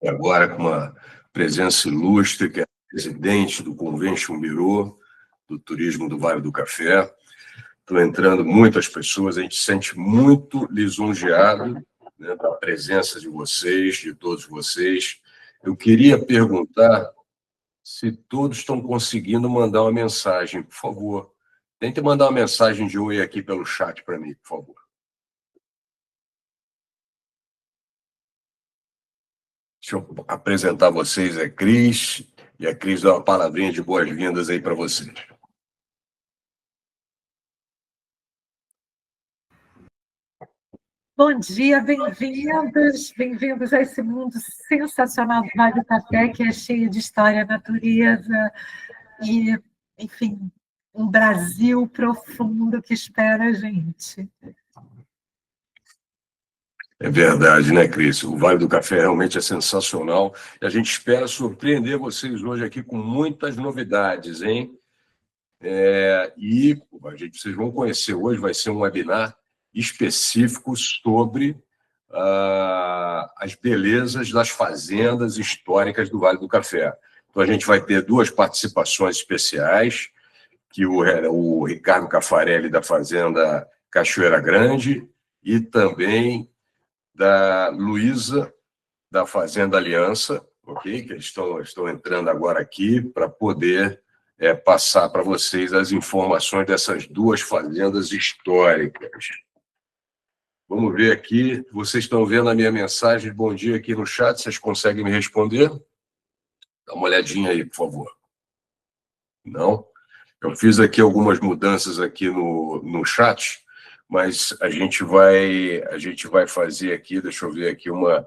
Agora com uma presença ilustre, que é a presidente do Convention Bureau do Turismo do Vale do Café. Estão entrando muitas pessoas, a gente se sente muito lisonjeado, né, da presença de vocês, de todos vocês. Eu queria perguntar se todos estão conseguindo mandar uma mensagem, por favor. Tente mandar uma mensagem de oi aqui pelo chat para mim, por favor. Deixa eu apresentar vocês, é Cris, e a Cris dá uma palavrinha de boas-vindas aí para vocês. Bom dia, bem-vindos a esse mundo sensacional do Vale do Café, que é cheio de história, natureza e, enfim, um Brasil profundo que espera a gente. É verdade, né, Cris? O Vale do Café realmente é sensacional e a gente espera surpreender vocês hoje aqui com muitas novidades, hein? Vocês vão conhecer hoje, vai ser um webinar específico sobre as belezas das fazendas históricas do Vale do Café. Então, a gente vai ter duas participações especiais, que o Ricardo Caffarelli, da Fazenda Cachoeira Grande, e também da Luísa, da Fazenda Aliança, ok? Que eles estão entrando agora aqui para poder passar para vocês as informações dessas duas fazendas históricas. Vamos ver aqui, vocês estão vendo a minha mensagem de bom dia aqui no chat, vocês conseguem me responder? Dá uma olhadinha aí, por favor. Não? Eu fiz aqui algumas mudanças aqui no chat, mas a gente vai fazer aqui, deixa eu ver aqui, uma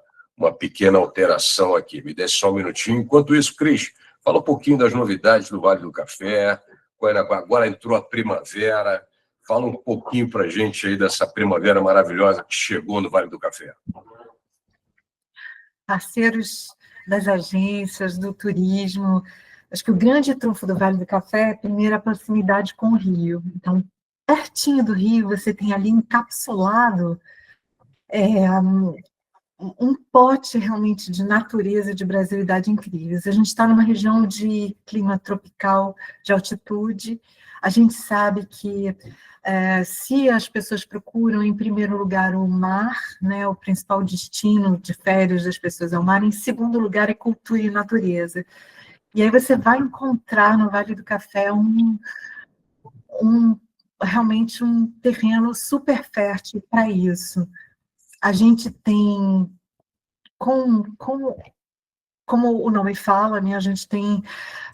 pequena alteração aqui. Me dê só um minutinho. Enquanto isso, Cris, fala um pouquinho das novidades do Vale do Café. Agora entrou a primavera. Fala um pouquinho para a gente aí dessa primavera maravilhosa que chegou no Vale do Café. Parceiros das agências, do turismo. Acho que o grande trunfo do Vale do Café é, primeiro, a proximidade com o Rio. Então, pertinho do Rio, você tem ali encapsulado um pote realmente de natureza, de brasilidade incríveis. A gente está numa região de clima tropical, de altitude. A gente sabe que se as pessoas procuram, em primeiro lugar, o mar, né, o principal destino de férias das pessoas é o mar, em segundo lugar é cultura e natureza. E aí você vai encontrar no Vale do Café realmente um terreno super fértil para isso. A gente tem, como o nome fala, né, a gente tem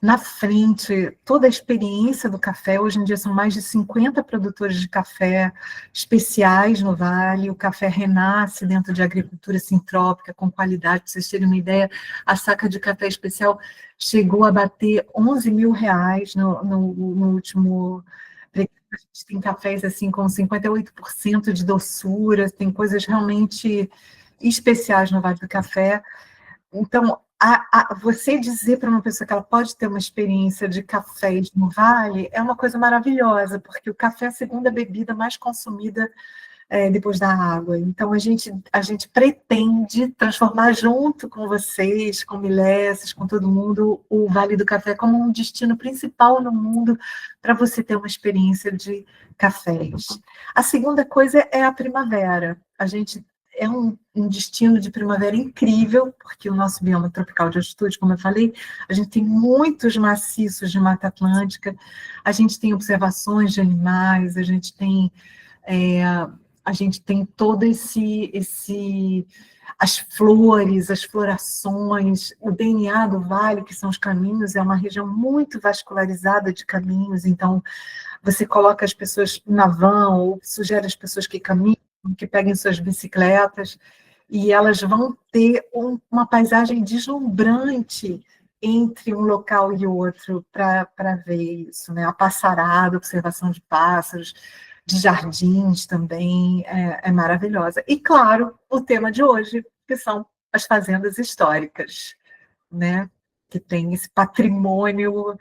na frente toda a experiência do café. Hoje em dia são mais de 50 produtores de café especiais no Vale. O café renasce dentro de agricultura sintrópica, com qualidade. Para vocês terem uma ideia, a saca de café especial chegou a bater R$11 mil no último. A gente tem cafés assim com 58% de doçura, tem coisas realmente especiais no Vale do Café. Então, você dizer para uma pessoa que ela pode ter uma experiência de cafés no Vale é uma coisa maravilhosa, porque o café é a segunda bebida mais consumida depois da água. Então, a gente pretende transformar junto com vocês, com Mileses, com todo mundo, o Vale do Café como um destino principal no mundo para você ter uma experiência de cafés. A segunda coisa é a primavera. A gente é um destino de primavera incrível, porque o nosso bioma tropical de altitude, como eu falei, a gente tem muitos maciços de Mata Atlântica, a gente tem observações de animais, a gente tem todo as flores, as florações, o DNA do vale, que são os caminhos, é uma região muito vascularizada de caminhos, então você coloca as pessoas na van, ou sugere às pessoas que caminhem, que peguem suas bicicletas, e elas vão ter uma paisagem deslumbrante entre um local e outro para ver isso, né? A passarada, a observação de pássaros, de jardins também, é maravilhosa. E, claro, o tema de hoje, que são as fazendas históricas, né? Que tem esse patrimônio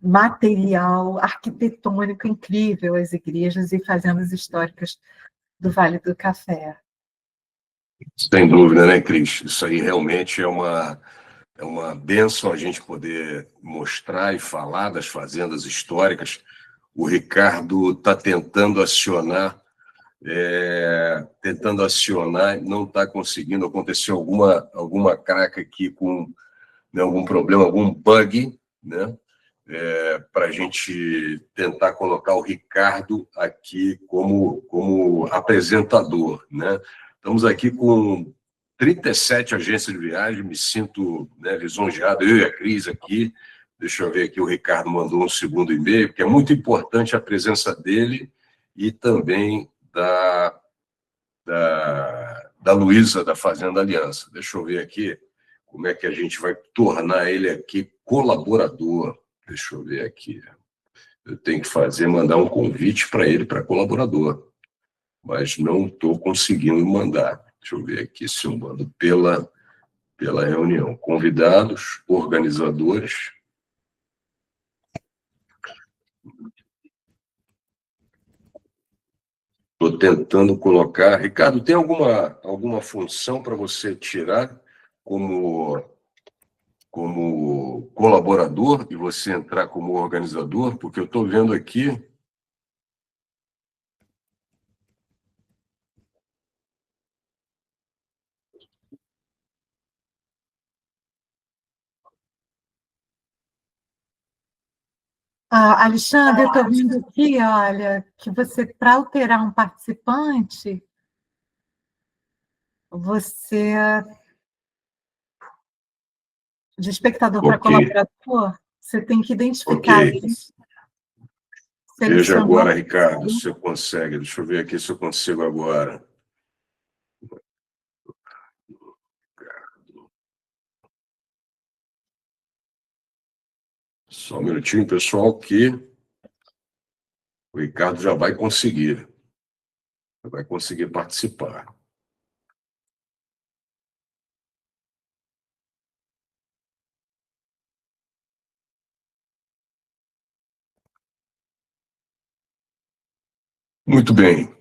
material, arquitetônico incrível, as igrejas e fazendas históricas do Vale do Café. Sem dúvida, né, Cris? Isso aí realmente é uma bênção a gente poder mostrar e falar das fazendas históricas. O Ricardo está tentando acionar, não está conseguindo. Aconteceu alguma craca aqui com, né, algum problema, algum bug, né? Para a gente tentar colocar o Ricardo aqui como apresentador, né? Estamos aqui com 37 agências de viagem, me sinto, né, lisonjeado, eu e a Cris aqui. Deixa eu ver aqui, o Ricardo mandou um segundo e-mail, porque é muito importante a presença dele e também da Luísa, da Fazenda Aliança. Deixa eu ver aqui como é que a gente vai tornar ele aqui colaborador. Deixa eu ver aqui. Eu tenho que mandar um convite para ele, para colaborador, mas não estou conseguindo mandar. Deixa eu ver aqui se eu mando pela reunião. Convidados, organizadores. Estou tentando colocar. Ricardo, tem alguma função para você tirar como colaborador e você entrar como organizador? Porque eu estou vendo aqui. Alexandre, eu estou vendo aqui, olha, que você, para alterar um participante, você, de espectador para colaborador, você tem que identificar ele. Veja agora, Ricardo, se eu consegue. Deixa eu ver aqui se eu consigo agora. Só um minutinho, pessoal, que o Ricardo já vai conseguir participar. Muito bem.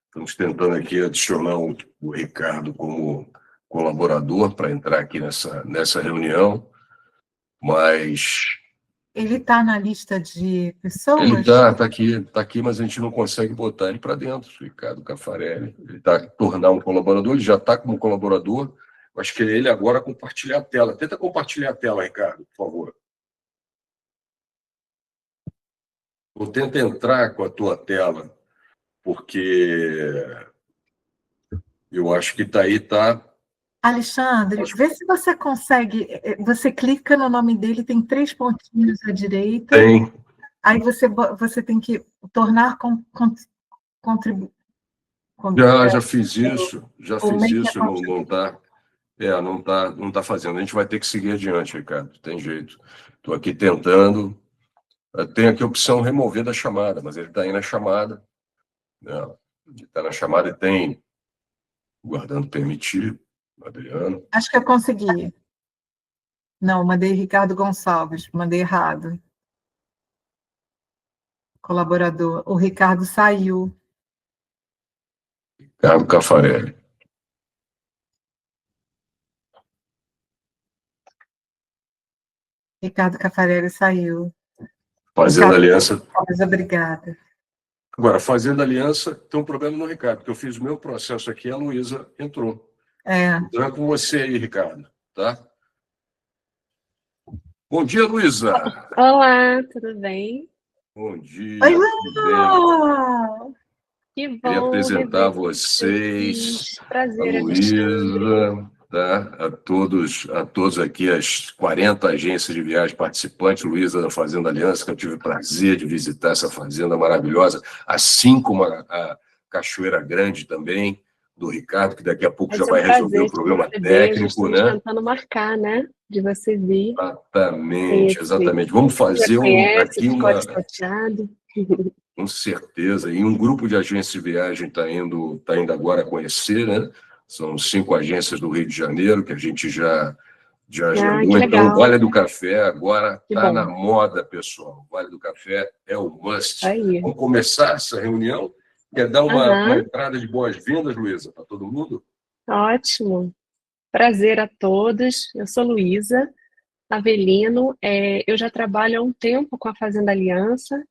Estamos tentando aqui adicionar o Ricardo como colaborador para entrar aqui nessa reunião, mas... Ele está na lista de pessoas? Ele está aqui, mas a gente não consegue botar ele para dentro, Ricardo Caffarelli. Ele está tornar um colaborador, ele já está como colaborador. Eu acho que é ele agora compartilhar a tela. Tenta compartilhar a tela, Ricardo, por favor. Ou tenta entrar com a tua tela, porque eu acho que está. Alexandre, vê se você consegue. Você clica no nome dele, tem 3 pontinhos à direita. Tem. Aí você tem que tornar contribuinte. Já fiz isso, não está. Não tá fazendo. A gente vai ter que seguir adiante, Ricardo. Tem jeito. Estou aqui tentando. Tem aqui a opção remover da chamada, mas ele está aí na chamada. Não, ele está na chamada e tem guardando permitir. Adriano. Acho que eu consegui. Não, mandei Ricardo Gonçalves, mandei errado. Colaborador. O Ricardo saiu. Ricardo Caffarelli. Ricardo Caffarelli saiu. Fazenda Aliança. Obrigada. Agora, Fazenda Aliança tem um problema no Ricardo, porque eu fiz o meu processo aqui e a Luísa entrou. Então é com você aí, Ricardo, tá? Bom dia, Luísa. Olá, tudo bem? Bom dia. Oi, Luísa! Que bom. Queria apresentar vocês, prazer, a Luísa, tá? A todos aqui, as 40 agências de viagem participantes, Luísa da Fazenda Aliança, que eu tive o prazer de visitar essa fazenda maravilhosa, assim como a Cachoeira Grande também, do Ricardo, que daqui a pouco já vai resolver o problema técnico, né? Tentando marcar, né? De você vir. Exatamente. Vamos fazer aqui uma... Com certeza. E um grupo de agências de viagem está indo agora a conhecer, né? São 5 agências do Rio de Janeiro, que a gente já agendou. Então, o Vale do Café agora está na moda, pessoal. O Vale do Café é o must. Aí. Vamos começar essa reunião Quer dar uma Aham, entrada de boas-vindas, Luísa, para todo mundo? ótimo. Prazer a todos. Eu sou Luísa Avelino. Eu já trabalho há um tempo com a Fazenda Aliança,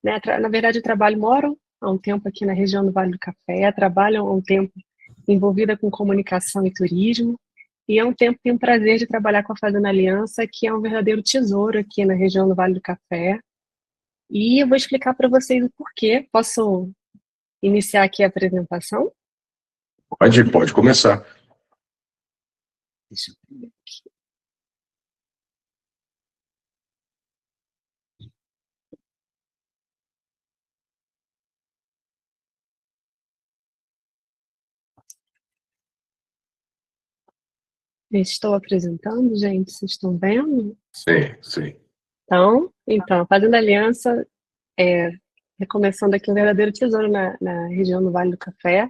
né? Na verdade, eu moro há um tempo aqui na região do Vale do Café, trabalho há um tempo envolvida com comunicação e turismo, e há um tempo tenho o prazer de trabalhar com a Fazenda Aliança, que é um verdadeiro tesouro aqui na região do Vale do Café. E eu vou explicar para vocês o porquê. Posso iniciar aqui a apresentação? Pode começar. Deixa eu ver. Estou apresentando, gente, vocês estão vendo? Sim, sim. Então, a Fazenda Aliança é recomeçando aqui um verdadeiro tesouro na região do Vale do Café,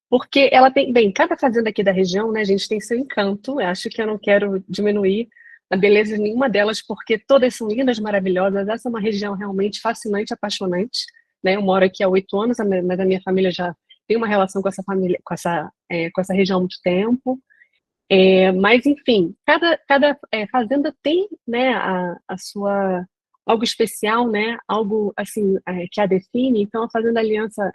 porque ela tem, bem, cada fazenda aqui da região, né, a gente tem seu encanto. Eu acho que eu não quero diminuir a beleza de nenhuma delas, porque todas são lindas, maravilhosas. Essa é uma região realmente fascinante, apaixonante, né? Eu moro aqui há 8 anos, mas a minha família já tem uma relação com essa família, com essa região há muito tempo. Mas, enfim, cada fazenda tem, né, a sua algo especial, né, algo assim que a define. Então, a Fazenda Aliança,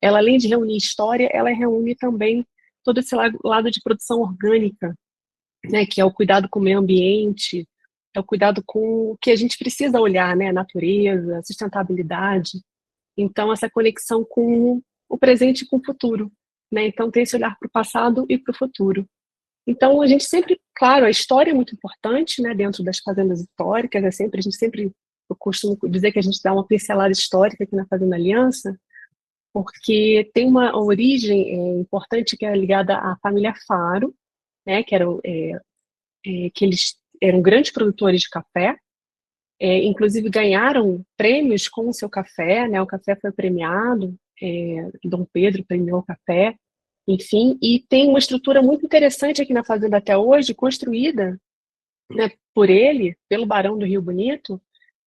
ela além de reunir história, ela reúne também todo esse lado de produção orgânica, né, que é o cuidado com o meio ambiente, é o cuidado com o que a gente precisa olhar, né, a natureza, a sustentabilidade. Então, essa conexão com o presente e com o futuro, né? Então, tem esse olhar para o passado e para o futuro. Então, a gente sempre, claro, a história é muito importante, né, dentro das fazendas históricas, a gente sempre, eu costumo dizer que a gente dá uma pincelada histórica aqui na Fazenda Aliança, porque tem uma origem importante que é ligada à família Faro, né, que eles eram grandes produtores de café, inclusive ganharam prêmios com o seu café, né, o café foi premiado, Dom Pedro premiou o café, enfim, e tem uma estrutura muito interessante aqui na fazenda até hoje, construída, né, por ele, pelo Barão do Rio Bonito,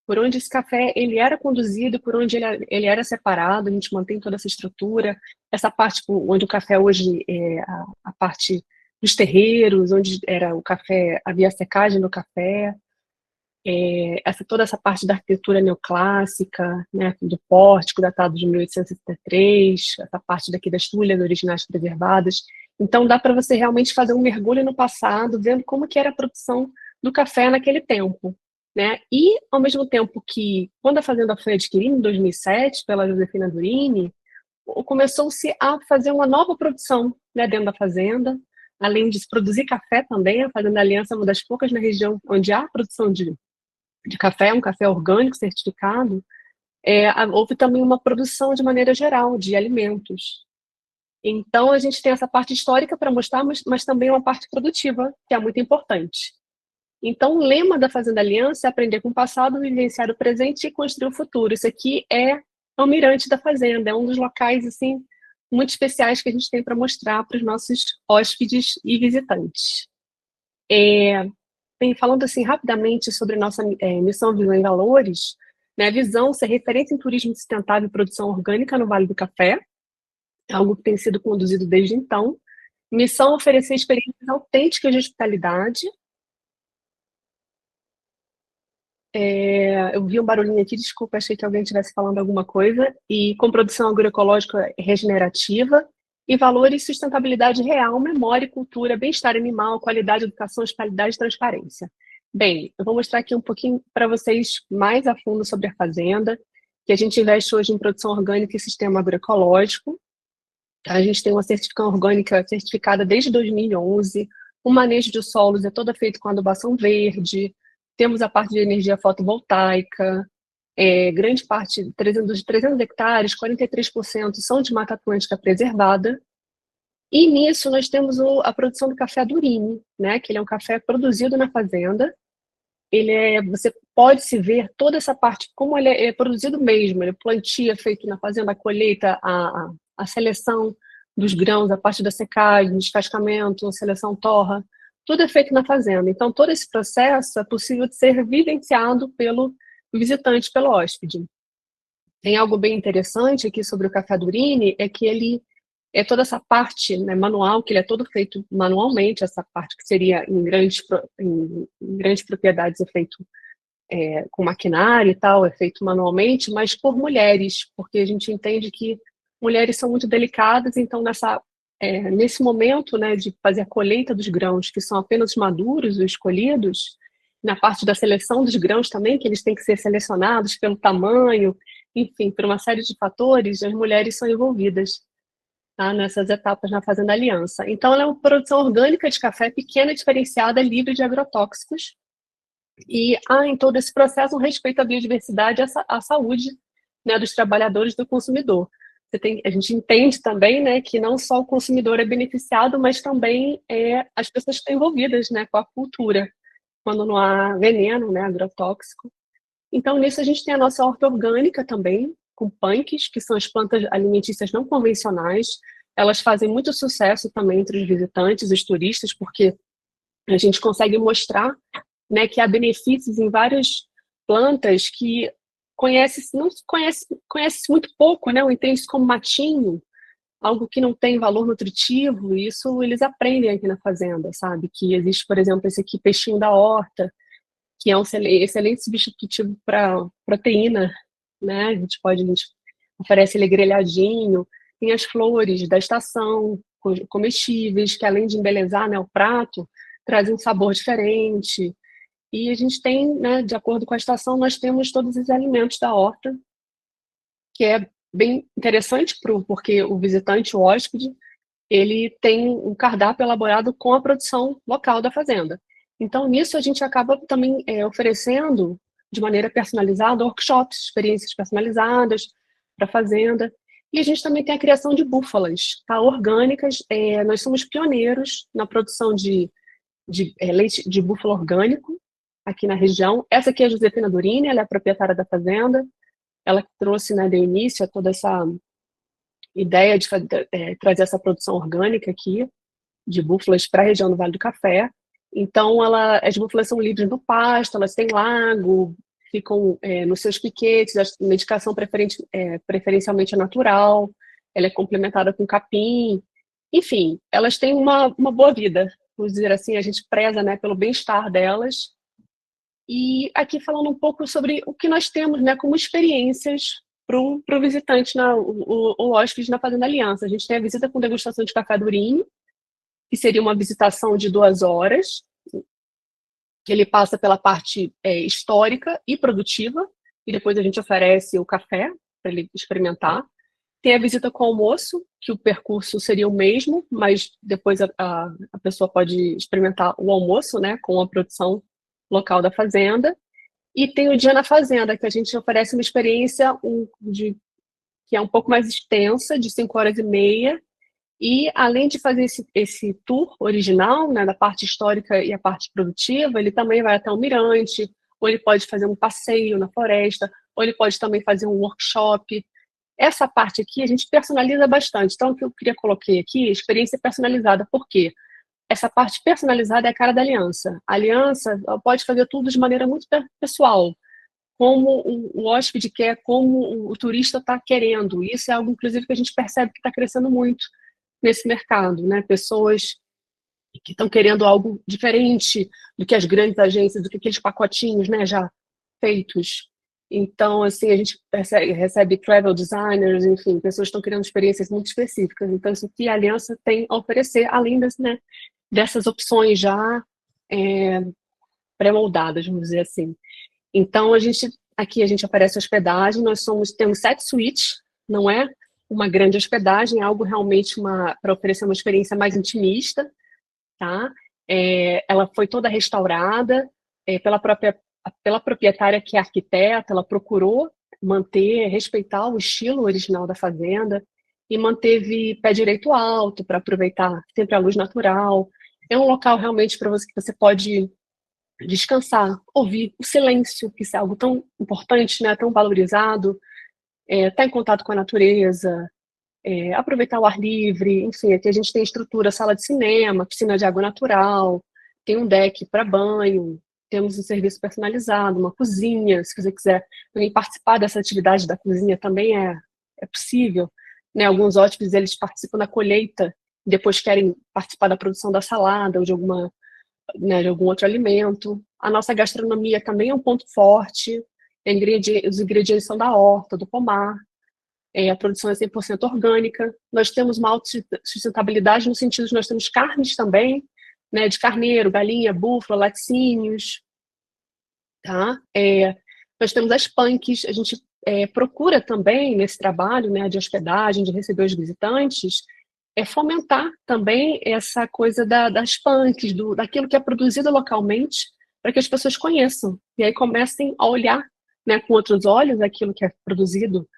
por onde esse café ele era conduzido, por onde ele era separado. A gente mantém toda essa estrutura, essa parte onde o café hoje é a parte dos terreiros, onde era o café, havia a secagem do café, toda essa parte da arquitetura neoclássica, né, do pórtico datado de 1863, essa parte daqui das tulhas originais preservadas. Então dá para você realmente fazer um mergulho no passado, vendo como que era a produção do café naquele tempo, né? E ao mesmo tempo que, quando a fazenda foi adquirida em 2007 pela Josefina Durini, começou-se a fazer uma nova produção, né, dentro da fazenda. Além de se produzir café também, a Fazenda Aliança é uma das poucas na região onde há produção de café, um café orgânico certificado. Houve também uma produção de maneira geral de alimentos. Então, a gente tem essa parte histórica para mostrar, mas também uma parte produtiva, que é muito importante. Então, o lema da Fazenda Aliança é aprender com o passado, vivenciar o presente e construir o futuro. Isso aqui é o mirante da fazenda, é um dos locais assim muito especiais que a gente tem para mostrar para os nossos hóspedes e visitantes. Falando assim rapidamente sobre nossa missão, visão e valores, né, a visão ser referência em turismo sustentável e produção orgânica no Vale do Café, algo que tem sido conduzido desde então. Missão, oferecer experiências autênticas de hospitalidade. Eu vi um barulhinho aqui, desculpa, achei que alguém estivesse falando alguma coisa. E com produção agroecológica regenerativa e valores sustentabilidade real, memória e cultura, bem-estar animal, qualidade, educação, hospitalidade e transparência. Bem, eu vou mostrar aqui um pouquinho para vocês mais a fundo sobre a fazenda, que a gente investe hoje em produção orgânica e sistema agroecológico. A gente tem uma certificação orgânica certificada desde 2011, o manejo de solos é todo feito com adubação verde, temos a parte de energia fotovoltaica, grande parte, dos 300 hectares, 43% são de Mata Atlântica preservada, e nisso nós temos a produção do café Durini, né, que ele é um café produzido na fazenda. Você pode se ver toda essa parte, como ele é produzido mesmo, ele plantio é feito na fazenda, a colheita, a seleção dos grãos, a parte da secagem, descascamento, a seleção torra, tudo é feito na fazenda. Então, todo esse processo é possível de ser vivenciado pelo visitante, pelo hóspede. Tem algo bem interessante aqui sobre o café Durini, é que ele é toda essa parte, né, manual, que ele é todo feito manualmente, essa parte que seria em grandes propriedades é feito com maquinário e tal, é feito manualmente, mas por mulheres, porque a gente entende que mulheres são muito delicadas, então nesse momento, né, de fazer a colheita dos grãos, que são apenas maduros ou escolhidos, na parte da seleção dos grãos também, que eles têm que ser selecionados pelo tamanho, enfim, por uma série de fatores, as mulheres são envolvidas, tá, nessas etapas na Fazenda Aliança. Então, ela é uma produção orgânica de café pequena, diferenciada, livre de agrotóxicos, e há em todo esse processo um respeito à biodiversidade e à saúde, né, dos trabalhadores e do consumidor. A gente entende também, né, que não só o consumidor é beneficiado, mas também as pessoas que estão envolvidas, né, com a cultura, quando não há veneno, né, agrotóxico. Então, nisso a gente tem a nossa horta orgânica também, com punks, que são as plantas alimentícias não convencionais. Elas fazem muito sucesso também entre os visitantes, os turistas, porque a gente consegue mostrar, né, que há benefícios em várias plantas que não conhece muito pouco, né, ou entende como matinho, algo que não tem valor nutritivo, e isso eles aprendem aqui na fazenda, sabe? Que existe, por exemplo, esse aqui, peixinho da horta, que é um excelente substitutivo para proteína, né? A gente oferece ele grelhadinho, tem as flores da estação, comestíveis, que além de embelezar, né, o prato, trazem um sabor diferente. E a gente tem, né, de acordo com a estação, nós temos todos os alimentos da horta, que é bem interessante porque o visitante, o hóspede, ele tem um cardápio elaborado com a produção local da fazenda. Então, nisso, a gente acaba também oferecendo, de maneira personalizada, workshops, experiências personalizadas para a fazenda. E a gente também tem a criação de búfalas, tá, orgânicas. Nós somos pioneiros na produção de leite de búfalo orgânico aqui na região. Essa aqui é a Josefina Durini, ela é a proprietária da fazenda. Ela trouxe, né, de início a toda essa ideia de trazer essa produção orgânica aqui, de búfalas para a região do Vale do Café. Então, as búfalas são livres do pasto, elas têm lago, ficam nos seus piquetes, a medicação preferencialmente é natural, ela é complementada com capim. Enfim, elas têm uma boa vida, vamos dizer assim, a gente preza, né, pelo bem-estar delas. E aqui falando um pouco sobre o que nós temos, né, como experiências para o visitante, o hóspede na Fazenda Aliança. A gente tem a visita com degustação de café durinho, que seria uma visitação de 2 horas, que ele passa pela parte histórica e produtiva, e depois a gente oferece o café para ele experimentar. Tem a visita com almoço, que o percurso seria o mesmo, mas depois a pessoa pode experimentar o almoço, né, com a produção local da fazenda. E tem o dia na fazenda, que a gente oferece uma experiência que é um pouco mais extensa, de 5h30, e além de fazer esse tour original, né, da parte histórica e a parte produtiva, ele também vai até o mirante, ou ele pode fazer um passeio na floresta, ou ele pode também fazer um workshop. Essa parte aqui a gente personaliza bastante. Então, o que eu coloquei aqui, experiência personalizada. Por quê? Essa parte personalizada é a cara da Aliança. A Aliança pode fazer tudo de maneira muito pessoal, como o hóspede quer, como o turista está querendo. Isso é algo, inclusive, que a gente percebe que está crescendo muito nesse mercado, né? Pessoas que estão querendo algo diferente do que as grandes agências, do que aqueles pacotinhos, né, já feitos. Então, assim, a gente recebe travel designers, enfim, pessoas que estão querendo experiências muito específicas. Então, isso que a Aliança tem a oferecer, além dessas opções já pré-moldadas, vamos dizer assim. Então, aqui a gente oferece hospedagem, temos 7 suítes, não é uma grande hospedagem, é algo realmente para oferecer uma experiência mais intimista, tá? Ela foi toda restaurada pela proprietária, que é arquiteta. Ela procurou respeitar o estilo original da fazenda e manteve pé direito alto para aproveitar sempre a luz natural. É um local realmente para que você pode descansar, ouvir o silêncio, que isso é algo tão importante, né, tão valorizado, estar em contato com a natureza, aproveitar o ar livre. Enfim, aqui a gente tem estrutura, sala de cinema, piscina de água natural, tem um deck para banho, temos um serviço personalizado, uma cozinha, se você quiser também participar dessa atividade da cozinha também é possível, né? Alguns hóspedes, eles participam da colheita, depois querem participar da produção da salada ou de alguma, né, de algum outro alimento. A nossa gastronomia também é um ponto forte, os ingredientes são da horta, do pomar, a produção é 100% orgânica. Nós temos uma autossustentabilidade no sentido de nós temos carnes também, né, de carneiro, galinha, búfala, laticínios, tá? Nós temos as punks, a gente procura também nesse trabalho, né, de hospedagem, de receber os visitantes, fomentar também essa coisa das punks, daquilo que é produzido localmente, para que as pessoas conheçam, e aí comecem a olhar, né, com outros olhos aquilo que é produzido,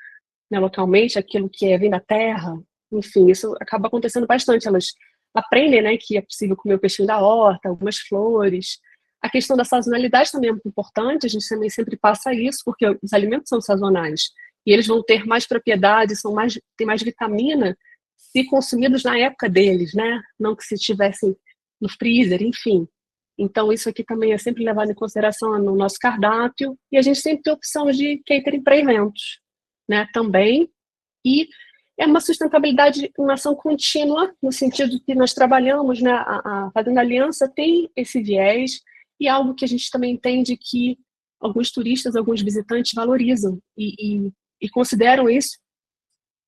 né, localmente, aquilo que vem da terra, enfim, isso acaba acontecendo bastante. Elas aprendem, né, que é possível comer o peixinho da horta, algumas flores. A questão da sazonalidade também é muito importante, a gente também sempre passa isso, porque os alimentos são sazonais, e eles vão ter mais propriedades, têm mais vitamina se consumidos na época deles, né? Não que se estivessem no freezer, enfim. Então, isso aqui também é sempre levado em consideração no nosso cardápio, e a gente sempre tem opção de catering para eventos, né, também, e é uma sustentabilidade, uma ação contínua, no sentido que nós trabalhamos, né, a Fazenda Aliança tem esse viés, e algo que a gente também entende que alguns turistas, alguns visitantes valorizam, e consideram isso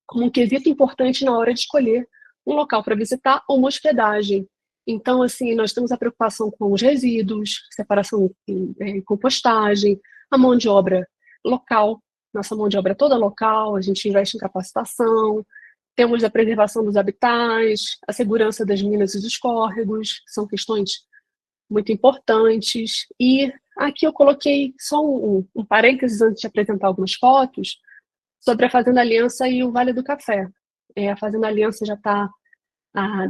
como um quesito importante na hora de escolher um local para visitar ou uma hospedagem. Então, assim, nós temos a preocupação com os resíduos, separação e compostagem, a mão de obra local, nossa mão de obra é toda local, a gente investe em capacitação, temos a preservação dos habitats, a segurança das minas e dos córregos, que são questões muito importantes. E aqui eu coloquei só um parênteses antes de apresentar algumas fotos sobre a Fazenda Aliança e o Vale do Café. A Fazenda Aliança já está,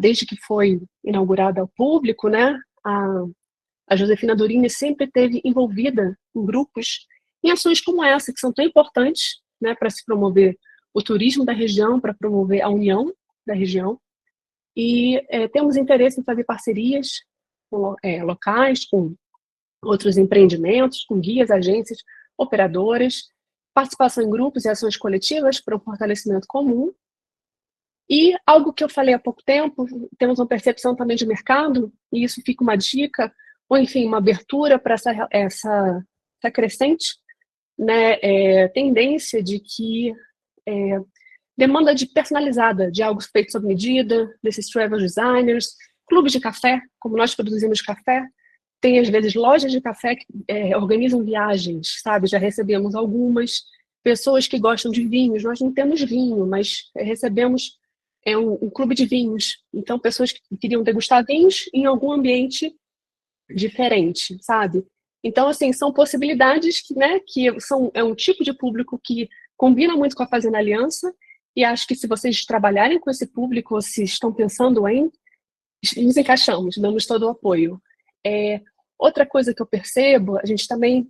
desde que foi inaugurada ao público, né? A Josefina Durini sempre esteve envolvida em grupos, em ações como essa, que são tão importantes, né, para se promover o turismo da região, para promover a união da região. E temos interesse em fazer parcerias locais, com outros empreendimentos, com guias, agências, operadoras, participação em grupos e ações coletivas para um fortalecimento comum. E algo que eu falei há pouco tempo, temos uma percepção também de mercado, e isso fica uma dica, ou enfim, uma abertura para essa crescente, né, tendência de que demanda personalizada, de algo feito sob medida, desses travel designers, clubes de café, como nós produzimos café, tem às vezes lojas de café que organizam viagens, sabe? Já recebemos algumas pessoas que gostam de vinhos, nós não temos vinho, mas recebemos um clube de vinhos, então pessoas que queriam degustar vinhos em algum ambiente diferente, sabe? Então, assim, são possibilidades que, né, é um tipo de público que combina muito com a Fazenda Aliança, e acho que se vocês trabalharem com esse público, ou se estão pensando nos encaixamos, damos todo o apoio. Outra coisa que eu percebo, a gente também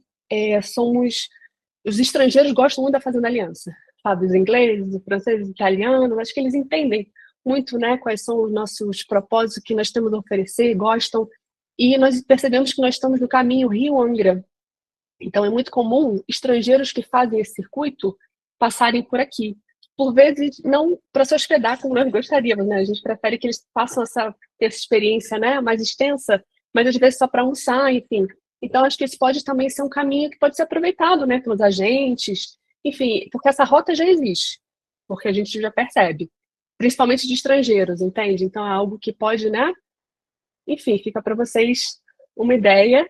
os estrangeiros gostam muito da Fazenda Aliança, sabe? Os ingleses, os franceses, os italianos, acho que eles entendem muito, né, quais são os nossos propósitos que nós temos a oferecer, gostam, e nós percebemos que nós estamos no caminho Rio-Angra. Então é muito comum estrangeiros que fazem esse circuito passarem por aqui. Por vezes, não para se hospedar como nós gostaríamos, né? A gente prefere que eles façam essa experiência, né, mais extensa, mas às vezes só para almoçar, enfim. Então, acho que esse pode também ser um caminho que pode ser aproveitado, né, pelos agentes, enfim, porque essa rota já existe, porque a gente já percebe, principalmente de estrangeiros, entende? Então, é algo que pode, né, enfim, fica para vocês uma ideia.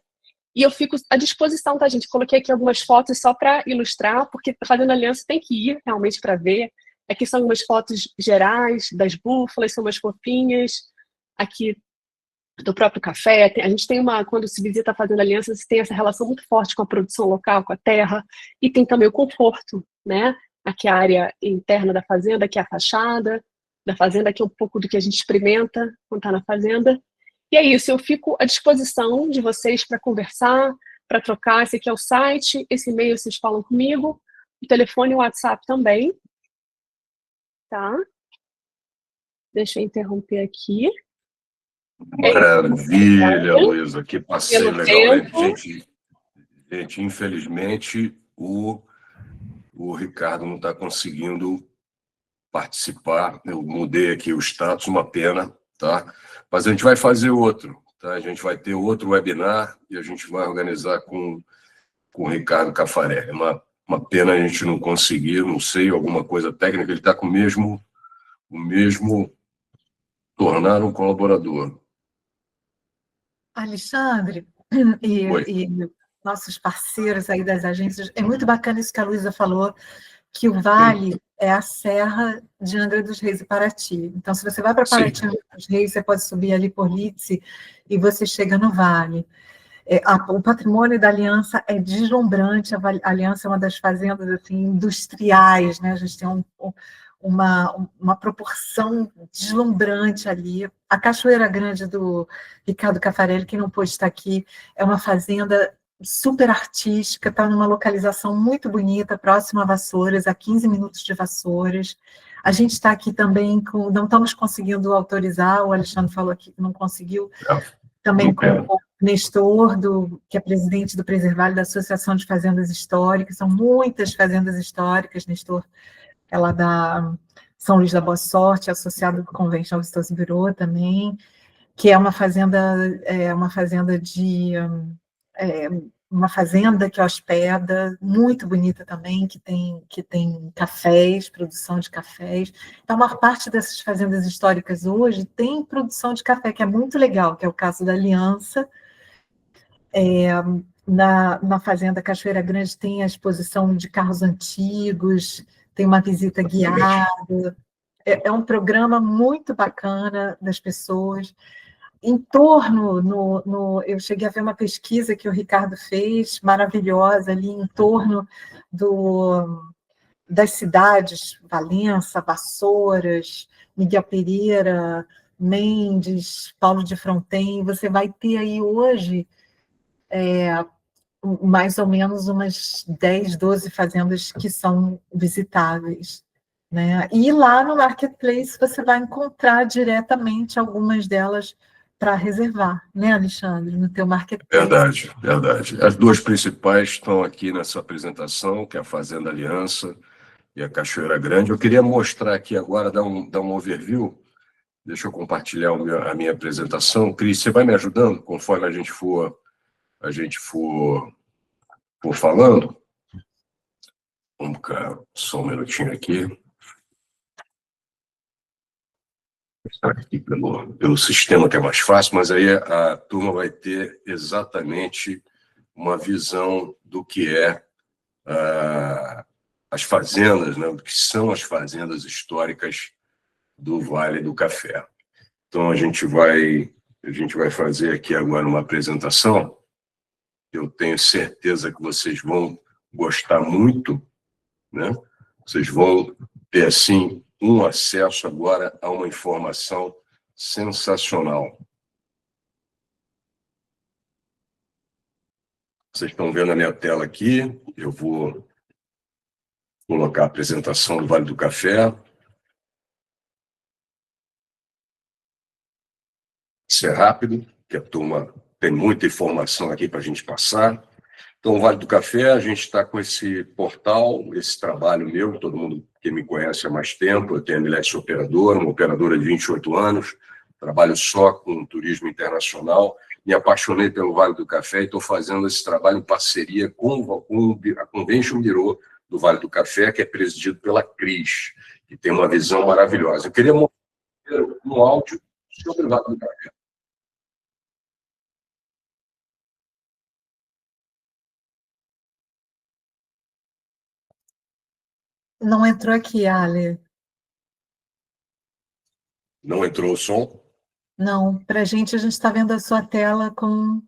E eu fico à disposição, tá, gente? Coloquei aqui algumas fotos só para ilustrar, porque Fazendo Aliança tem que ir realmente para ver. Aqui são umas fotos gerais das búfalas, são umas fofinhas. Aqui do próprio café. A gente tem quando se visita a Fazenda Aliança, você tem essa relação muito forte com a produção local, com a terra, e tem também o conforto, né? Aqui a área interna da fazenda, aqui a fachada da fazenda, aqui é um pouco do que a gente experimenta quando está na fazenda. E é isso, eu fico à disposição de vocês para conversar, para trocar. Esse aqui é o site, esse e-mail vocês falam comigo, o telefone e o WhatsApp também, tá? Deixa eu interromper aqui. Maravilha, Luísa, que passeio Pelo legal, né? tempo. Gente, infelizmente, o Ricardo não está conseguindo participar. Eu mudei aqui o status, uma pena, tá? Mas a gente vai fazer outro, tá? A gente vai ter outro webinar e a gente vai organizar com o Ricardo Cafaré. É uma pena a gente não conseguir, não sei, alguma coisa técnica. Ele está com o mesmo tornar um colaborador. Alexandre, Oi. e nossos parceiros aí das agências, é muito bacana isso que a Luísa falou, que o Sim, Vale é a Serra de Angra dos Reis e Paraty. Então, se você vai para sim, Paraty, Angra dos Reis, você pode subir ali por Litse e você chega no Vale. O patrimônio da Aliança é deslumbrante. A Aliança é uma das fazendas assim, industriais, né? A gente tem uma proporção deslumbrante ali. A Cachoeira Grande do Ricardo Caffarelli, que não pôde estar aqui, é uma fazenda super artística, está numa localização muito bonita, próxima a Vassouras, a 15 minutos de Vassouras. A gente está aqui também não estamos conseguindo autorizar, o Alexandre falou aqui que não conseguiu, também uma com pena. o Nestor, que é presidente do Preservale, da Associação de Fazendas Históricas, são muitas fazendas históricas, Nestor, ela da São Luís da Boa Sorte, associado do Convention Augusto Virou também, que é é, uma fazenda que hospeda, muito bonita também, que tem cafés, produção de cafés. Então, a maior parte dessas fazendas históricas hoje tem produção de café, que é muito legal, que é o caso da Aliança. Na Fazenda Cachoeira Grande tem a exposição de carros antigos, tem uma visita Exatamente. guiada. É um programa muito bacana das pessoas. Em torno, eu cheguei a ver uma pesquisa que o Ricardo fez, maravilhosa, ali em torno das cidades, Valença, Vassouras, Miguel Pereira, Mendes, Paulo de Fronten, você vai ter aí hoje mais ou menos umas 10, 12 fazendas que são visitáveis. Né? E lá no Marketplace você vai encontrar diretamente algumas delas para reservar, né, Alexandre? No teu Marketplace. Verdade, verdade. As duas principais estão aqui nessa apresentação, que é a Fazenda Aliança e a Cachoeira Grande. Eu queria mostrar aqui agora, dar um overview. Deixa eu compartilhar a minha apresentação. Cris, você vai me ajudando conforme a gente for falando? Vamos cá, só um minutinho aqui. Aqui pelo sistema que é mais fácil, mas aí a turma vai ter exatamente uma visão do que é as fazendas, né, o que são as fazendas históricas do Vale do Café. Então a gente vai fazer aqui agora uma apresentação. Eu tenho certeza que vocês vão gostar muito, né? Vocês vão ter assim um acesso agora a uma informação sensacional. Vocês estão vendo a minha tela aqui. Eu vou colocar a apresentação do Vale do Café. Ser rápido, que a turma tem muita informação aqui para a gente passar. Então, o Vale do Café, a gente está com esse portal, esse trabalho meu, todo mundo que me conhece há mais tempo, eu tenho a Milete Operadora, uma operadora de 28 anos, trabalho só com turismo internacional, me apaixonei pelo Vale do Café e estou fazendo esse trabalho em parceria com a Convention Bureau do Vale do Café, que é presidido pela Cris, que tem uma visão maravilhosa. Eu queria mostrar um áudio sobre o Vale do Café. Não entrou aqui, Ale. Não entrou o som? Não, para a gente está vendo a sua tela com.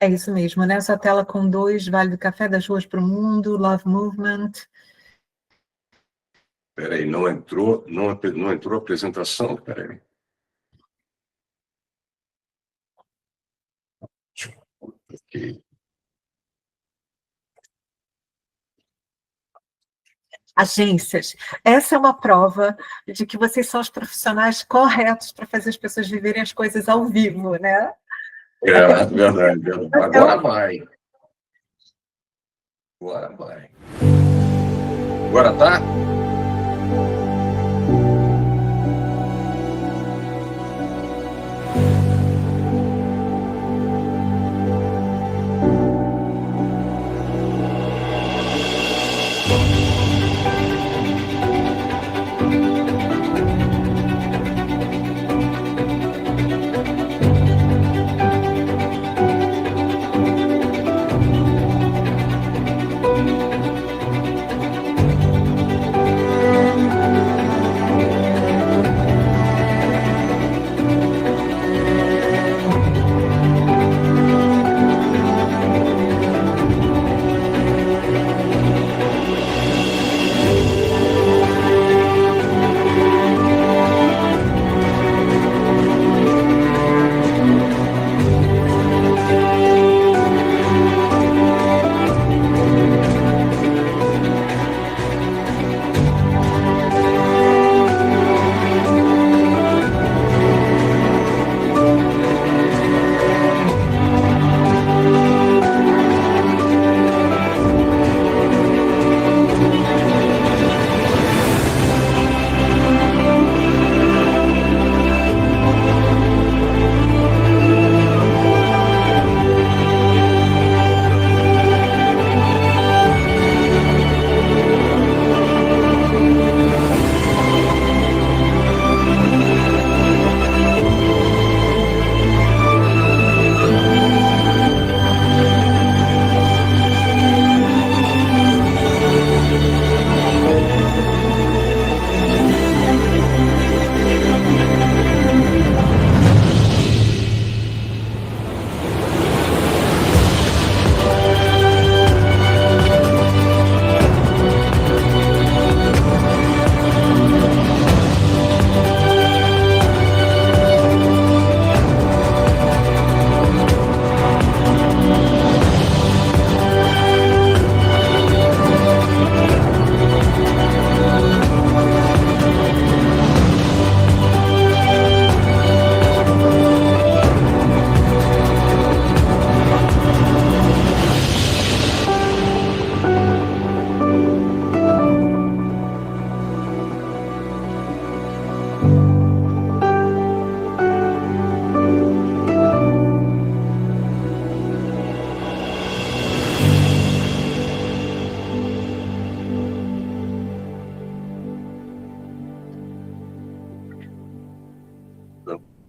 É isso mesmo, né? Sua tela com dois, Vale do Café, das Ruas para o Mundo, Love Movement. Espera aí, não entrou a apresentação? Espera aí. Ok. Agências. Essa é uma prova de que vocês são os profissionais corretos para fazer as pessoas viverem as coisas ao vivo, né? Verdade, verdade. Agora vai. Agora vai. Agora tá?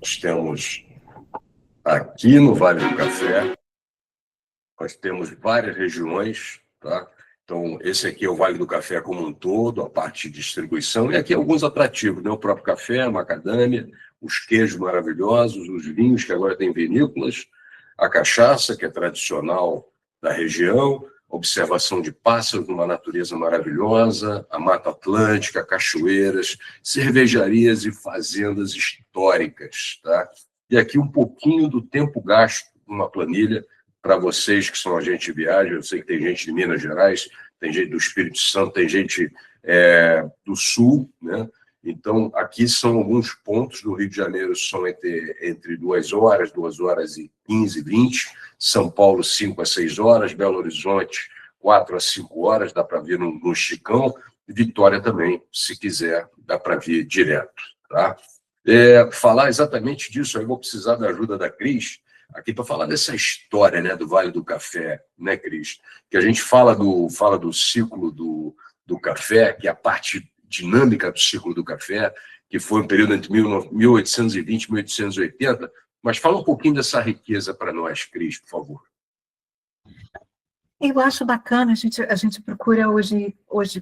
Nós temos aqui no Vale do Café, nós temos várias regiões, tá? Então, esse aqui é o Vale do Café como um todo, a parte de distribuição, e aqui alguns atrativos, né? O próprio café, a macadâmia, os queijos maravilhosos, os vinhos, que agora tem vinícolas, a cachaça, que é tradicional da região, observação de pássaros numa natureza maravilhosa, a Mata Atlântica, cachoeiras, cervejarias e fazendas históricas, tá? E aqui um pouquinho do tempo gasto numa planilha para vocês que são agentes de viagem. Eu sei que tem gente de Minas Gerais, tem gente do Espírito Santo, tem gente do Sul, né? Então, aqui são alguns pontos do Rio de Janeiro, são entre 2 horas, 2 horas e 15, 20. São Paulo, 5 a 6 horas. Belo Horizonte, 4 a 5 horas, dá para vir no Chicão. Vitória também, se quiser, dá para vir direto. Tá? Falar exatamente disso, eu vou precisar da ajuda da Cris, aqui para falar dessa história, né, do Vale do Café, né, Cris? Que a gente fala do ciclo do café, que é a parte dinâmica do ciclo do café, que foi um período entre 1820 e 1880, mas fala um pouquinho dessa riqueza para nós, Cris, por favor. Eu acho bacana, a gente procura hoje,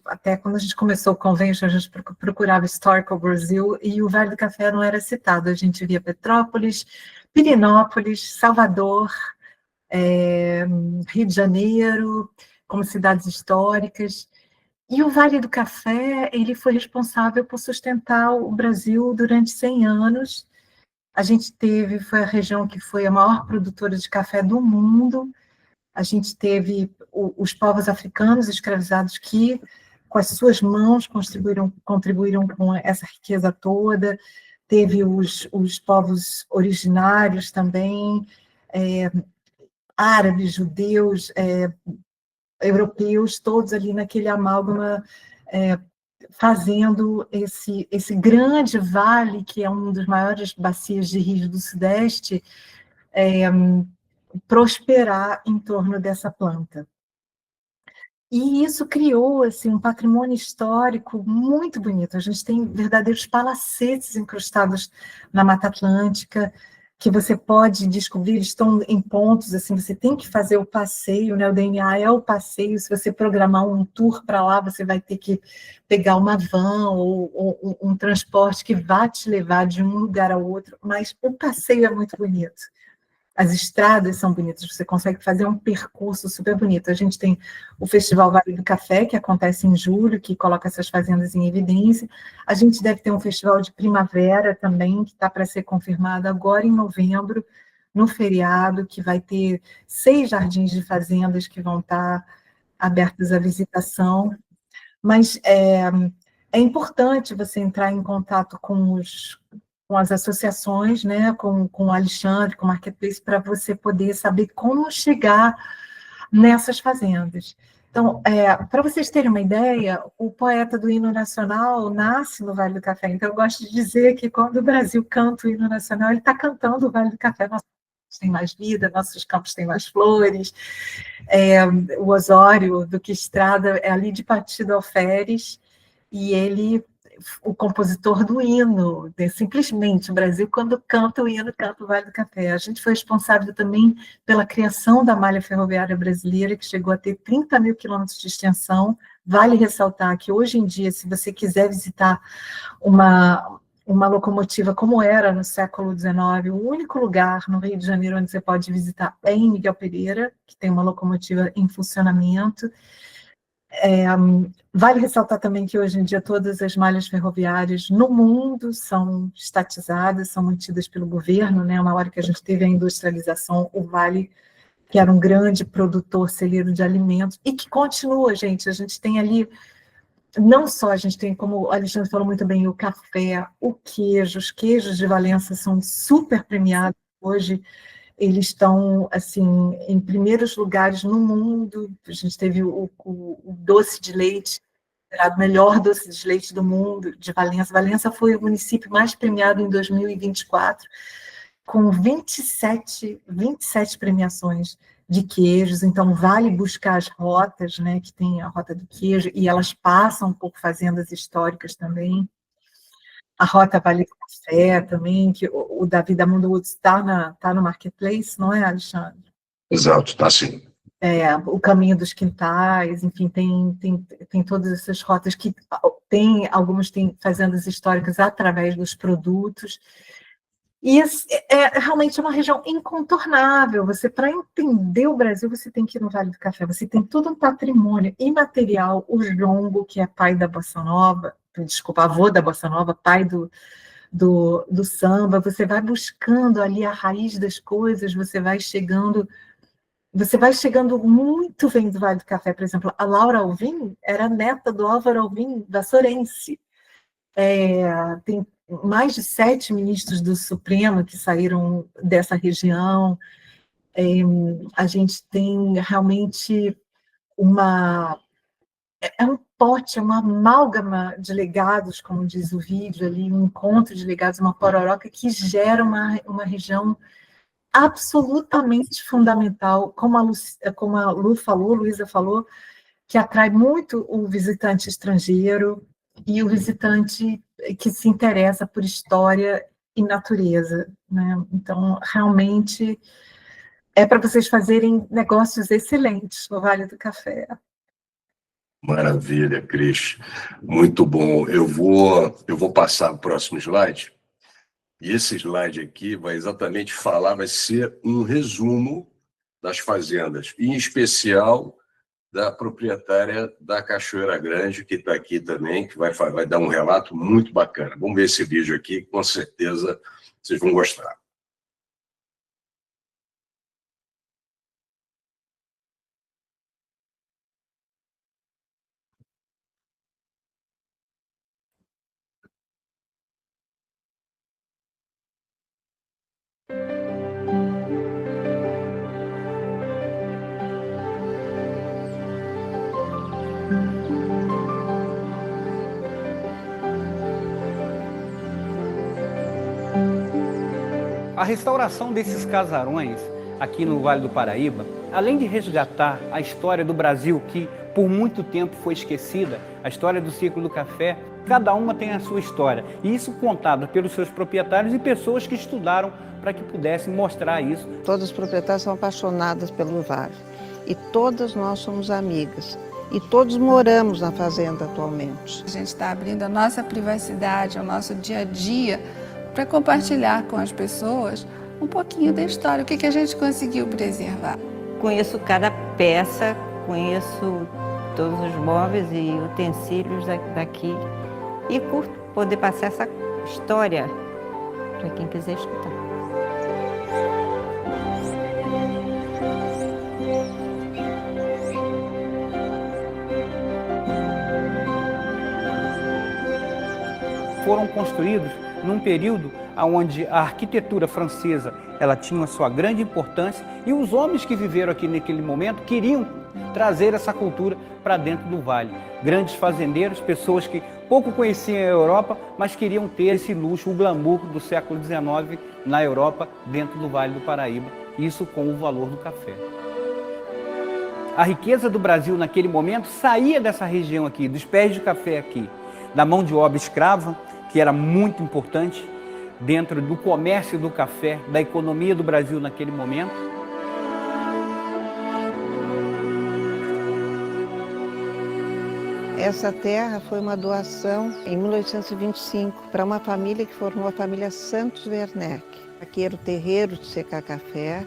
até quando a gente começou o convention, a gente procurava Historical Brasil, e o Vale do Café não era citado. A gente via Petrópolis, Pirenópolis, Salvador, Rio de Janeiro, como cidades históricas. E o Vale do Café, ele foi responsável por sustentar o Brasil durante 100 anos. A gente foi a região que foi a maior produtora de café do mundo. A gente teve os povos africanos escravizados que com as suas mãos, contribuíram com essa riqueza toda. Teve os povos originários também, árabes, judeus, europeus, todos ali naquele amálgama, fazendo esse grande vale, que é uma das maiores bacias de rios do Sudeste, prosperar em torno dessa planta. E isso criou assim, um patrimônio histórico muito bonito. A gente tem verdadeiros palacetes incrustados na Mata Atlântica, que você pode descobrir, estão em pontos, assim, você tem que fazer o passeio, né? O DNA é o passeio. Se você programar um tour para lá, você vai ter que pegar uma van ou um transporte que vá te levar de um lugar ao outro, mas o passeio é muito bonito. As estradas são bonitas, você consegue fazer um percurso super bonito. A gente tem o Festival Vale do Café, que acontece em julho, que coloca essas fazendas em evidência. A gente deve ter um festival de primavera também, que está para ser confirmado agora em novembro, no feriado, que vai ter 6 jardins de fazendas que vão estar abertos à visitação. Mas é importante você entrar em contato com as associações, né, com o Alexandre, com o Marketplace, para você poder saber como chegar nessas fazendas. Então, para vocês terem uma ideia, o poeta do hino nacional nasce no Vale do Café. Então, eu gosto de dizer que quando o Brasil canta o hino nacional, ele está cantando o Vale do Café. Nossos campos têm mais vida, nossos campos têm mais flores. O Osório Duque Estrada é ali de Partido Alferes, e ele, o compositor do hino, simplesmente o Brasil, quando canta o hino, canta o Vale do Café. A gente foi responsável também pela criação da malha ferroviária brasileira, que chegou a ter 30 mil quilômetros de extensão. Vale ressaltar que hoje em dia, se você quiser visitar uma locomotiva como era no século XIX, o único lugar no Rio de Janeiro onde você pode visitar é em Miguel Pereira, que tem uma locomotiva em funcionamento. Vale ressaltar também que hoje em dia todas as malhas ferroviárias no mundo são estatizadas, são mantidas pelo governo, né? Uma hora que a gente teve a industrialização, o Vale, que era um grande produtor celeiro de alimentos, e que continua, gente. A gente tem ali, não só a gente tem, como o Alexandre falou muito bem, o café, o queijo, os queijos de Valença são super premiados hoje. Eles estão, assim, em primeiros lugares no mundo. A gente teve o doce de leite, considerado o melhor doce de leite do mundo, de Valença. Valença foi o município mais premiado em 2024, com 27 premiações de queijos. Então, vale buscar as rotas, né, que tem a Rota do Queijo, e elas passam por fazendas históricas também. A Rota Vale do Café também, que o Davi da Mundo Woods está no Marketplace, não é, Alexandre? Exato, está sim. O Caminho dos Quintais, enfim, tem todas essas rotas que tem, algumas têm fazendas históricas através dos produtos. E realmente uma região incontornável. Você, para entender o Brasil, você tem que ir no Vale do Café. Você tem todo um patrimônio imaterial. O jongo, que é pai da bossa nova, desculpa, avô da bossa nova, pai do samba. Você vai buscando ali a raiz das coisas, você vai chegando muito bem do Vale do Café. Por exemplo, a Laura Alvim era neta do Álvaro Alvim, vassourense. Tem mais de 7 ministros do Supremo que saíram dessa região. A gente tem realmente um pote, uma amálgama de legados, como diz o vídeo ali, um encontro de legados, uma pororoca que gera uma região absolutamente fundamental, como a Luísa falou, que atrai muito o visitante estrangeiro e o visitante que se interessa por história e natureza, né? Então, realmente, é para vocês fazerem negócios excelentes no Vale do Café. Maravilha, Cris. Muito bom. Eu vou passar o próximo slide. E esse slide aqui vai exatamente falar, vai ser um resumo das fazendas, em especial da proprietária da Cachoeira Grande, que está aqui também, que vai dar um relato muito bacana. Vamos ver esse vídeo aqui, com certeza vocês vão gostar. A restauração desses casarões aqui no Vale do Paraíba, além de resgatar a história do Brasil, que por muito tempo foi esquecida, a história do ciclo do café, cada uma tem a sua história. E isso contado pelos seus proprietários e pessoas que estudaram para que pudessem mostrar isso. Todas as proprietárias são apaixonadas pelo vale. E todas nós somos amigas. E todos moramos na fazenda atualmente. A gente está abrindo a nossa privacidade, o nosso dia a dia, para compartilhar com as pessoas um pouquinho da história, o que a gente conseguiu preservar. Conheço cada peça, conheço todos os móveis e utensílios daqui e curto poder passar essa história para quem quiser escutar. Foram construídos num período onde a arquitetura francesa ela tinha a sua grande importância e os homens que viveram aqui naquele momento queriam trazer essa cultura para dentro do vale. Grandes fazendeiros, pessoas que pouco conheciam a Europa, mas queriam ter esse luxo, o glamour do século XIX na Europa, dentro do Vale do Paraíba, isso com o valor do café. A riqueza do Brasil naquele momento saía dessa região aqui, dos pés de café aqui, da mão de obra escrava, que era muito importante dentro do comércio do café, da economia do Brasil naquele momento. Essa terra foi uma doação em 1825 para uma família que formou a família Santos Werneck. Aqui era o terreiro de secar café,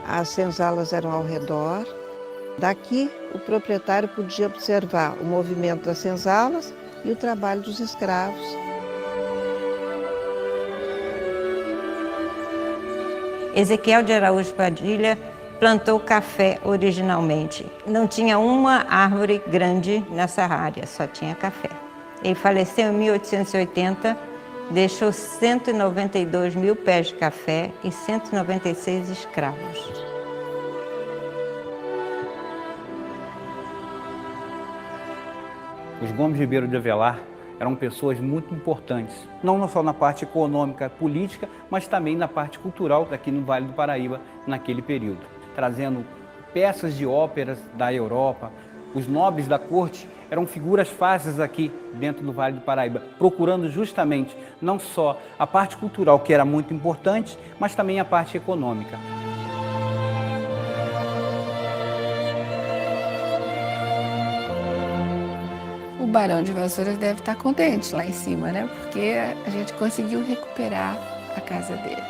as senzalas eram ao redor. Daqui o proprietário podia observar o movimento das senzalas e o trabalho dos escravos. Ezequiel de Araújo Padilha plantou café originalmente. Não tinha uma árvore grande nessa área, só tinha café. Ele faleceu em 1880, deixou 192 mil pés de café e 196 escravos. Os Gomes Ribeiro de Avelar eram pessoas muito importantes, não só na parte econômica, política, mas também na parte cultural aqui no Vale do Paraíba naquele período, trazendo peças de óperas da Europa. Os nobres da corte eram figuras fáceis aqui dentro do Vale do Paraíba, procurando justamente não só a parte cultural, que era muito importante, mas também a parte econômica. O Barão de Vassouras deve estar contente lá em cima, né? Porque a gente conseguiu recuperar a casa dele.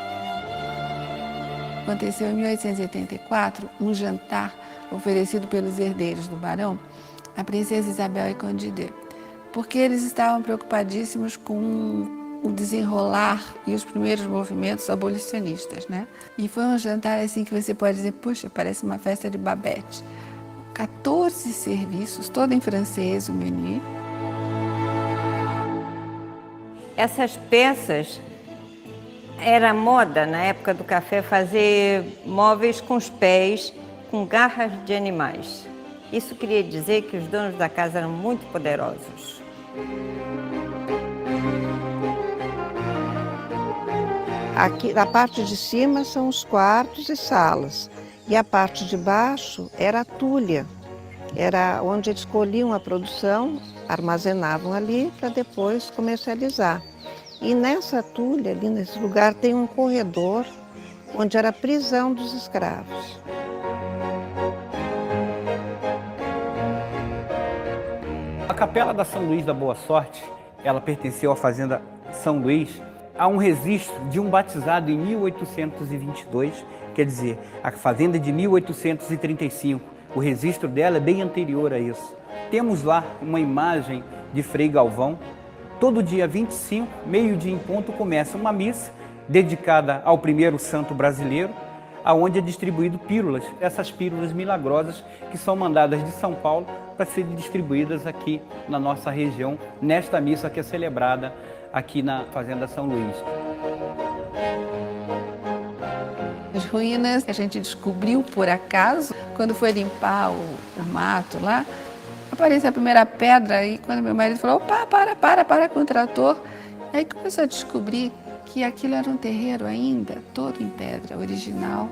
Aconteceu em 1884 um jantar oferecido pelos herdeiros do barão à princesa Isabel e Condé, porque eles estavam preocupadíssimos com o desenrolar e os primeiros movimentos abolicionistas, né? E foi um jantar assim que você pode dizer, puxa, parece uma festa de Babette. 14 serviços, todo em francês, o menu. Essas peças, era moda na época do café fazer móveis com os pés, com garras de animais. Isso queria dizer que os donos da casa eram muito poderosos. Aqui, na parte de cima são os quartos e salas. E a parte de baixo era a tulha, era onde eles colhiam a produção, armazenavam ali para depois comercializar. E nessa tulha, ali nesse lugar, tem um corredor onde era a prisão dos escravos. A Capela da São Luís da Boa Sorte, ela pertenceu à Fazenda São Luís. Há um registro de um batizado em 1822, quer dizer, a fazenda de 1835, o registro dela é bem anterior a isso. Temos lá uma imagem de Frei Galvão. Todo dia 25, meio-dia em ponto, começa uma missa dedicada ao primeiro santo brasileiro, aonde é distribuído pílulas, essas pílulas milagrosas que são mandadas de São Paulo para serem distribuídas aqui na nossa região, nesta missa que é celebrada aqui na Fazenda São Luís. As ruínas a gente descobriu por acaso, quando foi limpar o mato lá, apareceu a primeira pedra e quando meu marido falou, opa, para com o trator, aí começou a descobrir que aquilo era um terreiro ainda, todo em pedra, original.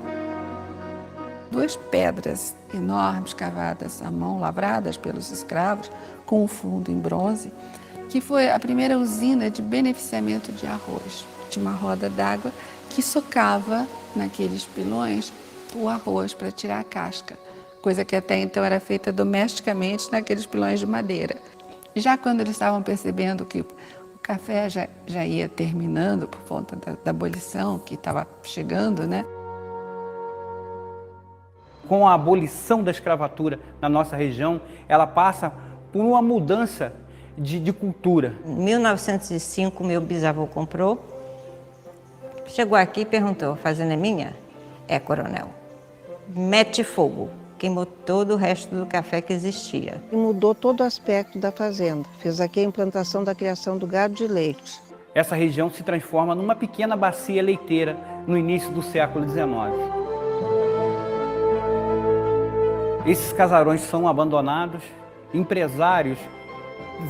2 pedras enormes cavadas à mão, lavradas pelos escravos, com um fundo em bronze, que foi a primeira usina de beneficiamento de arroz. Tinha uma roda d'água que socava naqueles pilões o arroz para tirar a casca, coisa que até então era feita domesticamente naqueles pilões de madeira. Já quando eles estavam percebendo que o café já ia terminando por conta da abolição que estava chegando, né? Com a abolição da escravatura na nossa região, ela passa por uma mudança de cultura. Em 1905, meu bisavô comprou. Chegou aqui e perguntou, a fazenda é minha? É, coronel. Mete fogo. Queimou todo o resto do café que existia. E mudou todo o aspecto da fazenda. Fez aqui a implantação da criação do gado de leite. Essa região se transforma numa pequena bacia leiteira no início do século XIX. Esses casarões são abandonados, empresários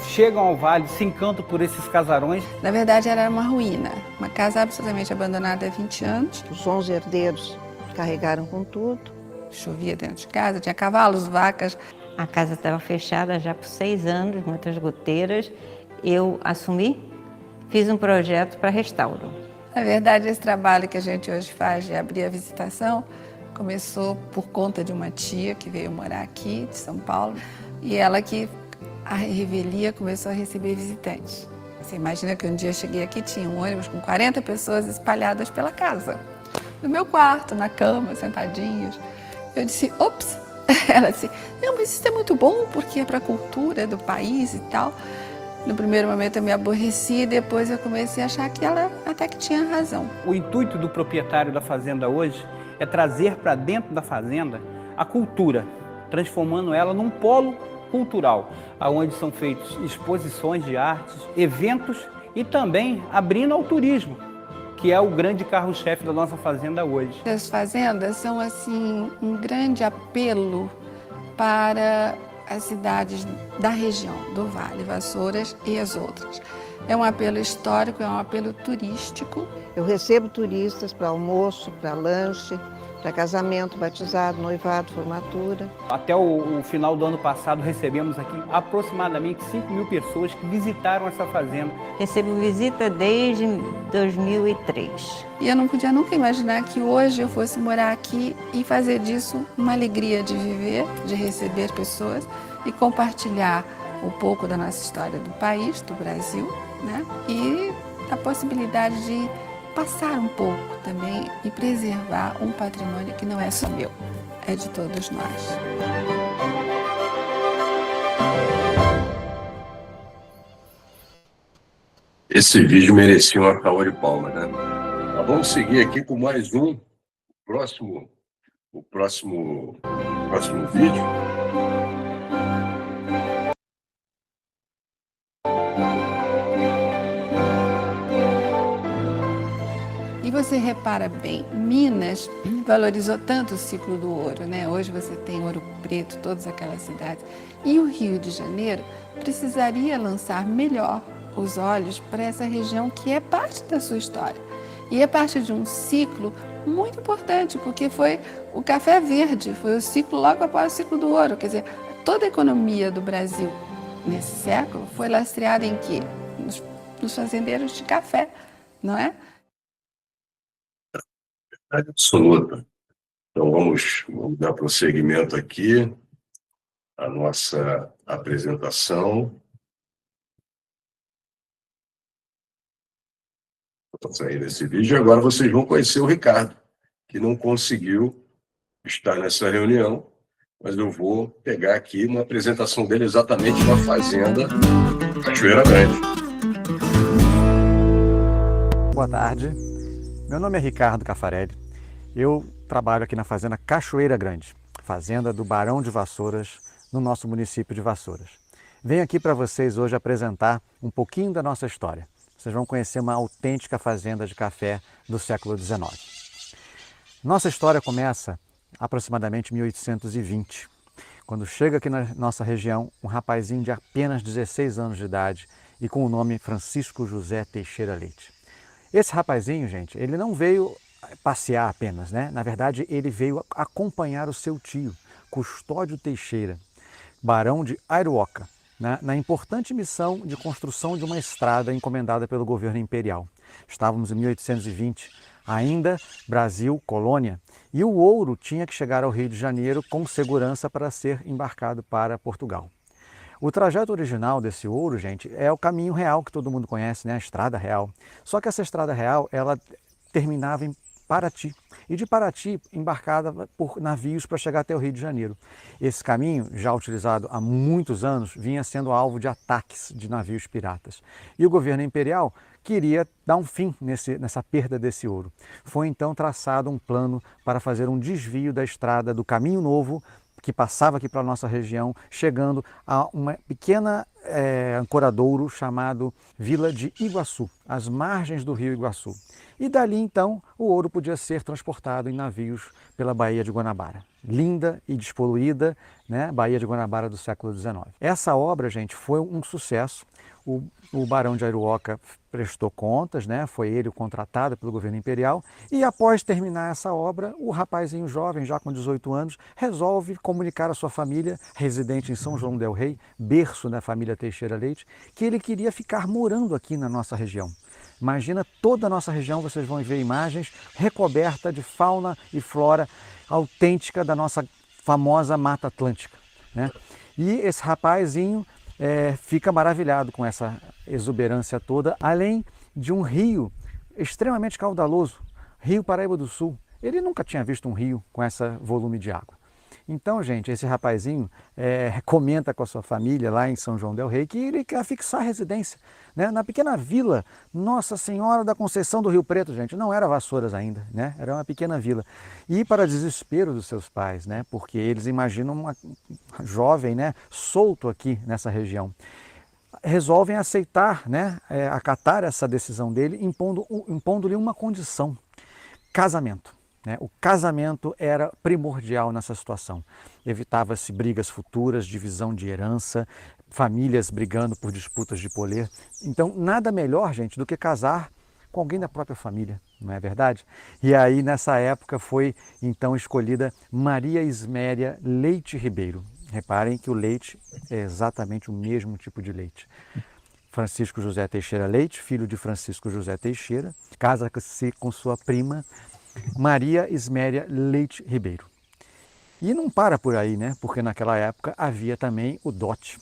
chegam ao vale, se encantam por esses casarões. Na verdade, era uma ruína, uma casa absolutamente abandonada há 20 anos. Os 11 herdeiros carregaram com tudo. Chovia dentro de casa, tinha cavalos, vacas. A casa estava fechada já por 6 anos, muitas goteiras. Eu assumi, fiz um projeto para restauro. Na verdade, esse trabalho que a gente hoje faz de abrir a visitação começou por conta de uma tia que veio morar aqui, de São Paulo, e ela que, a revelia, começou a receber visitantes. Você imagina que um dia eu cheguei aqui, tinha um ônibus com 40 pessoas espalhadas pela casa. No meu quarto, na cama, sentadinhos. Eu disse, ops! Ela disse, não, mas isso é muito bom, porque é para a cultura do país e tal. No primeiro momento eu me aborreci, depois eu comecei a achar que ela até que tinha razão. O intuito do proprietário da fazenda hoje é trazer para dentro da fazenda a cultura, transformando ela num polo cultural, onde são feitas exposições de artes, eventos e também abrindo ao turismo, que é o grande carro-chefe da nossa fazenda hoje. As fazendas são assim um grande apelo para as cidades da região, do Vale, Vassouras e as outras. É um apelo histórico, é um apelo turístico. Eu recebo turistas para almoço, para lanche, para casamento, batizado, noivado, formatura. Até o final do ano passado recebemos aqui aproximadamente 5.000 pessoas que visitaram essa fazenda. Recebo visita desde 2003. E eu não podia nunca imaginar que hoje eu fosse morar aqui e fazer disso uma alegria de viver, de receber pessoas e compartilhar um pouco da nossa história do país, do Brasil, né? E a possibilidade de passar um pouco também e preservar um patrimônio que não é só meu, é de todos nós. Esse vídeo merecia uma salva de palmas, né? Mas vamos seguir aqui com mais um, o próximo vídeo. E você repara bem, Minas valorizou tanto o ciclo do ouro, né? Hoje você tem Ouro Preto, todas aquelas cidades. E o Rio de Janeiro precisaria lançar melhor os olhos para essa região que é parte da sua história. E é parte de um ciclo muito importante, porque foi o café verde, foi o ciclo logo após o ciclo do ouro. Quer dizer, toda a economia do Brasil nesse século foi lastreada em quê? Nos fazendeiros de café, não é? Absoluta. Então vamos dar prosseguimento aqui à nossa apresentação. Vou sair desse vídeo e agora vocês vão conhecer o Ricardo, que não conseguiu estar nessa reunião, mas eu vou pegar aqui uma apresentação dele exatamente na fazenda Cachoeira Grande. Boa tarde, meu nome é Ricardo Cafarelli. Eu trabalho aqui na fazenda Cachoeira Grande, fazenda do Barão de Vassouras, no nosso município de Vassouras. Venho aqui para vocês hoje apresentar um pouquinho da nossa história. Vocês vão conhecer uma autêntica fazenda de café do século XIX. Nossa história começa aproximadamente em 1820, quando chega aqui na nossa região um rapazinho de apenas 16 anos de idade e com o nome Francisco José Teixeira Leite. Esse rapazinho, gente, ele não veio passear apenas, né? Na verdade, ele veio acompanhar o seu tio, Custódio Teixeira, barão de Airuoca, na importante missão de construção de uma estrada encomendada pelo governo imperial. Estávamos em 1820, ainda Brasil, colônia, e o ouro tinha que chegar ao Rio de Janeiro com segurança para ser embarcado para Portugal. O trajeto original desse ouro, gente, é o caminho real que todo mundo conhece, né? A Estrada Real. Só que essa Estrada Real, ela terminava em Paraty, e de Paraty embarcada por navios para chegar até o Rio de Janeiro. Esse caminho, já utilizado há muitos anos, vinha sendo alvo de ataques de navios piratas. E o governo imperial queria dar um fim nessa perda desse ouro. Foi então traçado um plano para fazer um desvio da estrada do Caminho Novo, que passava aqui para a nossa região, chegando a uma pequena ancoradouro chamado Vila de Iguaçu, às margens do rio Iguaçu. E dali então o ouro podia ser transportado em navios pela Baía de Guanabara. Linda e despoluída, né? Baía de Guanabara do século XIX. Essa obra, gente, foi um sucesso. O barão de Airuoca prestou contas, né? Foi ele o contratado pelo governo imperial, e após terminar essa obra, o rapazinho jovem, já com 18 anos, resolve comunicar à sua família, residente em São João del Rei, berço da família Teixeira Leite, que ele queria ficar morando aqui na nossa região. Imagina toda a nossa região, vocês vão ver imagens recoberta de fauna e flora autêntica da nossa famosa Mata Atlântica, né? E esse rapazinho fica maravilhado com essa exuberância toda, além de um rio extremamente caudaloso, Rio Paraíba do Sul. Ele nunca tinha visto um rio com esse volume de água. Então, gente, esse rapazinho comenta com a sua família lá em São João del Rei que ele quer fixar residência, né, na pequena vila Nossa Senhora da Conceição do Rio Preto, gente. Não era Vassouras ainda, né? Era uma pequena vila. E para desespero dos seus pais, né? Porque eles imaginam um jovem, né, solto aqui nessa região. Resolvem aceitar, né, acatar essa decisão dele, impondo-lhe uma condição: casamento. O casamento era primordial nessa situação. Evitava-se brigas futuras, divisão de herança, famílias brigando por disputas de poder. Então, nada melhor, gente, do que casar com alguém da própria família, não é verdade? E aí, nessa época, foi então escolhida Maria Isméria Leite Ribeiro. Reparem que o leite é exatamente o mesmo tipo de leite. Francisco José Teixeira Leite, filho de Francisco José Teixeira, casa-se com sua prima Maria Isméria Leite Ribeiro. E não para por aí, né? Porque naquela época havia também o dote.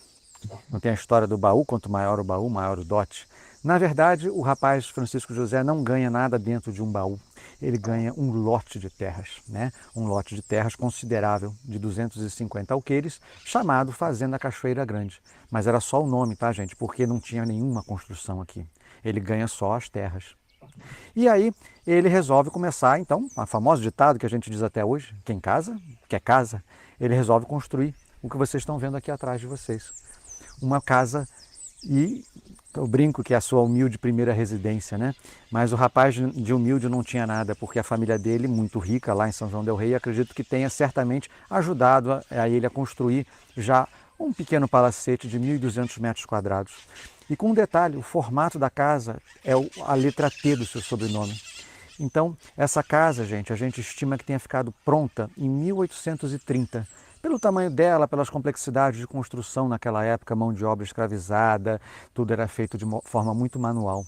Não tem a história do baú, quanto maior o baú, maior o dote. Na verdade, o rapaz Francisco José não ganha nada dentro de um baú. Ele ganha um lote de terras, né? Um lote de terras considerável, de 250 alqueires, chamado Fazenda Cachoeira Grande. Mas era só o nome, tá, gente? Porque não tinha nenhuma construção aqui. Ele ganha só as terras. E aí ele resolve começar, então, a famoso ditado que a gente diz até hoje: quem casa, quer casa. Ele resolve construir o que vocês estão vendo aqui atrás de vocês. Uma casa, e eu brinco que é a sua humilde primeira residência, né? Mas o rapaz de humilde não tinha nada, porque a família dele, muito rica lá em São João del Rei, acredito que tenha certamente ajudado a ele a construir já um pequeno palacete de 1.200 metros quadrados. E com um detalhe: o formato da casa é a letra T do seu sobrenome. Então, essa casa, gente, a gente estima que tenha ficado pronta em 1830. Pelo tamanho dela, pelas complexidades de construção naquela época, mão de obra escravizada, tudo era feito de forma muito manual.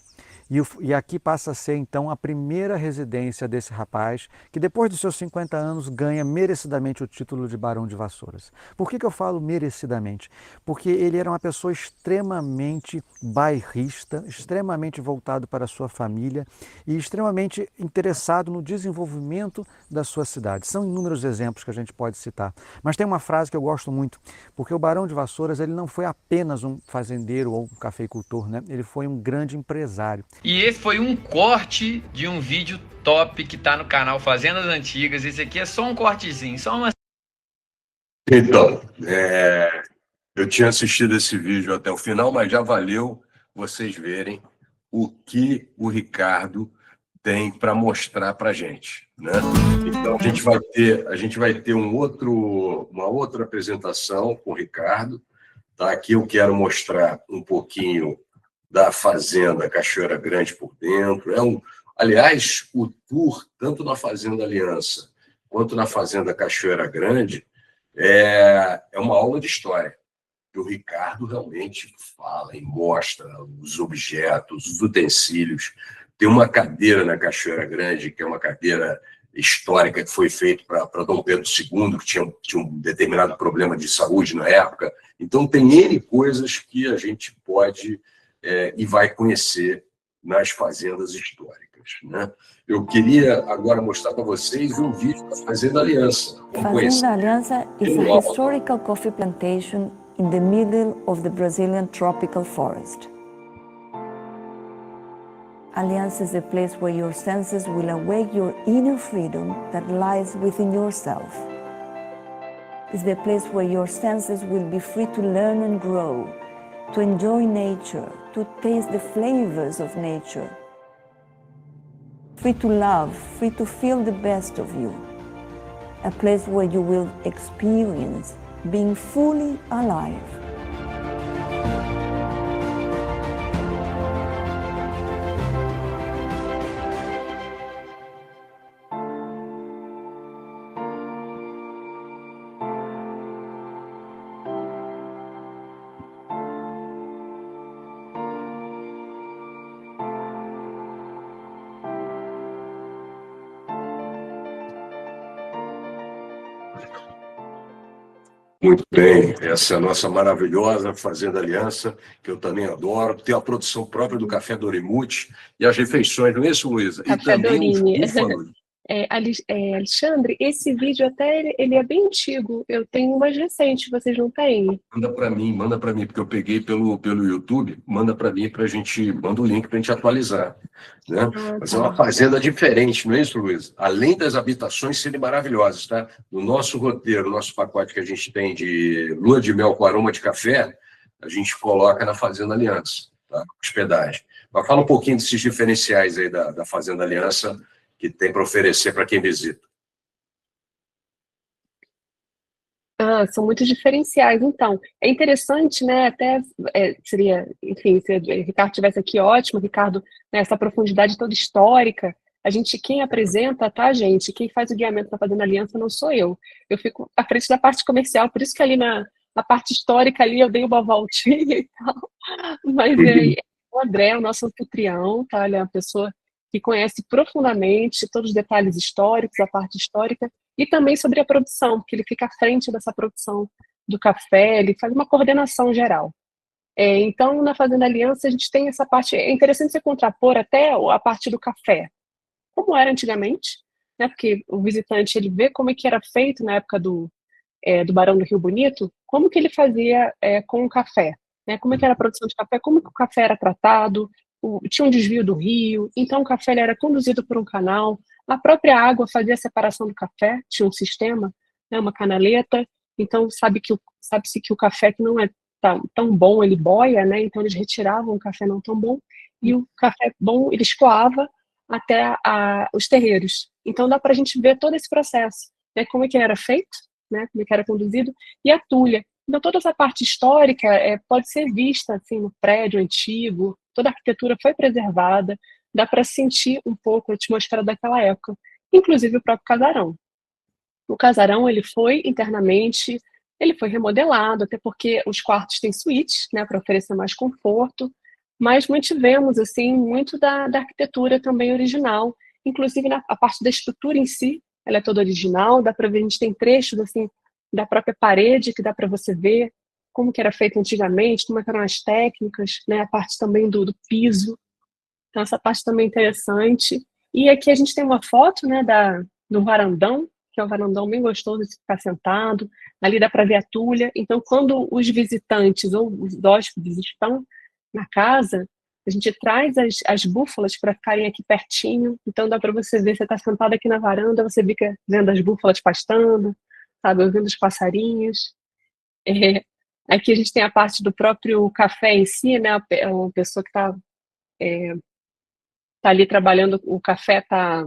E aqui passa a ser, então, a primeira residência desse rapaz, que depois dos seus 50 anos ganha merecidamente o título de Barão de Vassouras. Por que eu falo merecidamente? Porque ele era uma pessoa extremamente bairrista, extremamente voltado para a sua família e extremamente interessado no desenvolvimento da sua cidade. São inúmeros exemplos que a gente pode citar. Mas tem uma frase que eu gosto muito, porque o Barão de Vassouras ele não foi apenas um fazendeiro ou um cafeicultor, né? Ele foi um grande empresário. E esse foi um corte de um vídeo top que tá no canal Fazendas Antigas. Esse aqui é só um cortezinho, só uma... Então, eu tinha assistido esse vídeo até o final, mas já valeu vocês verem o que o Ricardo tem para mostrar para a gente, né? Então a gente vai ter uma outra apresentação com o Ricardo, tá? Aqui eu quero mostrar um pouquinho da Fazenda Cachoeira Grande por dentro. Aliás, o tour tanto na Fazenda Aliança quanto na Fazenda Cachoeira Grande é uma aula de história. E o Ricardo realmente fala e mostra os objetos, os utensílios. Tem uma cadeira na Cachoeira Grande, que é uma cadeira histórica que foi feita para Dom Pedro II, que tinha um determinado problema de saúde na época. Então, tem N coisas que a gente pode e vai conhecer nas fazendas históricas, né? Eu queria agora mostrar para vocês um vídeo da Fazenda Aliança. Fazenda Aliança is a historical coffee plantation in the middle of the Brazilian tropical forest. Aliança is a place where your senses will awake your inner freedom that lies within yourself. It's the place where your senses will be free to learn and grow, to enjoy nature, to taste the flavors of nature. Free to love, free to feel the best of you. A place where you will experience being fully alive. Muito bem, essa é a nossa maravilhosa Fazenda Aliança, que eu também adoro. Tem a produção própria do Café Dorimuti e as refeições, não é isso, Luísa? Café E também os Dorini. búfalos. Alexandre, esse vídeo até ele é bem antigo. Eu tenho umas recentes, vocês não têm? Manda para mim, porque eu peguei pelo YouTube, manda para mim manda o link para a gente atualizar, né? Mas é uma fazenda diferente, não é isso, Luiz? Além das habitações serem maravilhosas, tá? No nosso roteiro, no nosso pacote que a gente tem de lua de mel com aroma de café, a gente coloca na Fazenda Aliança, tá? Hospedagem. Mas fala um pouquinho desses diferenciais aí da Fazenda Aliança que tem para oferecer para quem visita. São muitos diferenciais. Então, é interessante, né? Até seria, enfim, se o Ricardo estivesse aqui, ótimo, Ricardo, né, essa profundidade toda histórica. Quem apresenta, tá, gente? Quem faz o guiamento da Fazenda Aliança não sou eu. Eu fico à frente da parte comercial, por isso que ali na parte histórica ali eu dei uma voltinha e tal. Mas o André, o nosso anfitrião, tá? Ele é uma pessoa que conhece profundamente todos os detalhes históricos, a parte histórica, e também sobre a produção, porque ele fica à frente dessa produção do café, ele faz uma coordenação geral. Então, na Fazenda Aliança, a gente tem essa parte, é interessante você contrapor até a parte do café, como era antigamente, né? Porque o visitante ele vê como é que era feito na época do Barão do Rio Bonito, como que ele fazia com o café, né? Como é que era a produção de café, como que o café era tratado, tinha um desvio do rio, então o café ele era conduzido por um canal, a própria água fazia a separação do café, tinha um sistema, né, uma canaleta, então sabe-se que o café que não é tão bom, ele boia, né, então eles retiravam o café não tão bom, e o café bom ele escoava até os terreiros. Então dá para a gente ver todo esse processo, né, como é que era feito, né, como é que era conduzido, e a tulha. Então toda essa parte histórica pode ser vista assim, no prédio antigo, toda a arquitetura foi preservada, dá para sentir um pouco a atmosfera daquela época, inclusive o próprio casarão. O casarão ele foi internamente, ele foi remodelado, até porque os quartos têm suítes, né, para oferecer mais conforto, mas mantivemos assim muito da arquitetura também original, inclusive a parte da estrutura em si, ela é toda original, dá para ver, a gente tem trechos assim da própria parede que dá para você ver como que era feito antigamente, como eram as técnicas, né, a parte também do piso. Então, essa parte também é interessante. E aqui a gente tem uma foto, né, do varandão, que é um varandão bem gostoso de ficar sentado. Ali dá para ver a tulha. Então, quando os visitantes ou os hóspedes estão na casa, a gente traz as búfalas para ficarem aqui pertinho. Então, dá para você ver, você está sentado aqui na varanda, você fica vendo as búfalas pastando, sabe, ouvindo os passarinhos. Aqui a gente tem a parte do próprio café em si, né, uma pessoa que está está ali trabalhando, o café está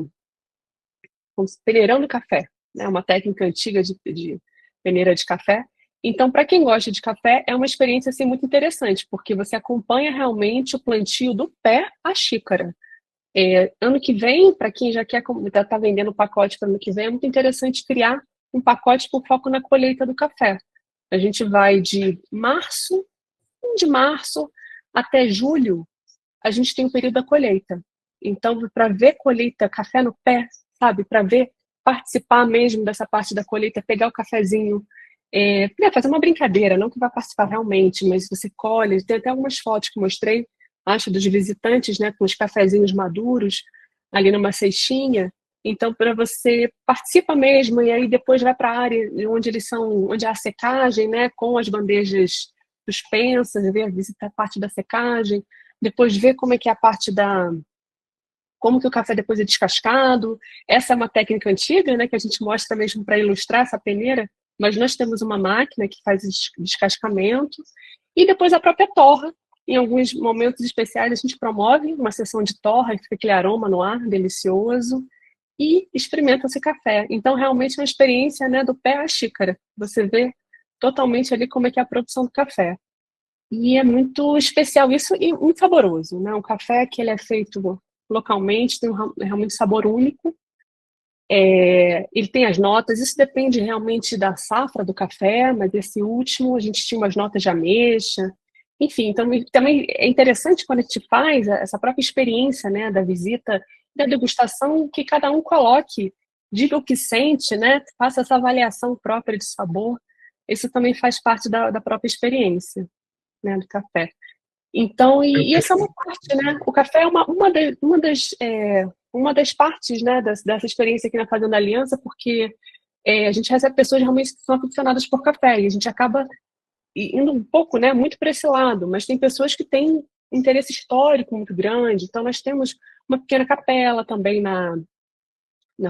peneirando café, né? Uma técnica antiga de peneira de café. Então, para quem gosta de café, é uma experiência assim, muito interessante, porque você acompanha realmente o plantio do pé à xícara. Ano que vem, para quem já está vendendo pacote para ano que vem, é muito interessante criar um pacote com foco na colheita do café. A gente vai de março até julho, a gente tem o período da colheita. Então, para ver colheita, café no pé, sabe? Para ver, participar mesmo dessa parte da colheita, pegar o cafezinho, fazer uma brincadeira, não que vai participar realmente, mas você colhe, tem até algumas fotos que eu mostrei, acho, dos visitantes, né, com os cafezinhos maduros, ali numa cestinha. Então, para você participa mesmo, e aí depois vai para a área onde há a secagem, né, com as bandejas suspensas, visita a parte da secagem, depois ver como é que é a parte como que o café depois é descascado. Essa é uma técnica antiga, né, que a gente mostra mesmo para ilustrar essa peneira, mas nós temos uma máquina que faz descascamento, e depois a própria torra. Em alguns momentos especiais a gente promove uma sessão de torra, e fica aquele aroma no ar, delicioso, e experimenta esse café. Então, realmente é uma experiência, né, do pé à xícara. Você vê totalmente ali como é que é a produção do café. E é muito especial isso e muito saboroso, né? Um café que ele é feito localmente, tem realmente sabor único. Ele tem as notas, isso depende realmente da safra do café, mas esse último a gente tinha umas notas de ameixa. Enfim, então, também é interessante quando a gente faz essa própria experiência, né, da visita, da degustação, que cada um coloque, diga o que sente, né, faça essa avaliação própria de sabor. Isso também faz parte da própria experiência, né, do café. Então, e essa é uma parte, né, o café é uma das partes, né, dessa experiência aqui na Fazenda Aliança, porque a gente recebe pessoas realmente que são aficionadas por café, e a gente acaba indo um pouco, né, muito para esse lado, mas tem pessoas que têm interesse histórico muito grande. Então nós temos uma pequena capela também na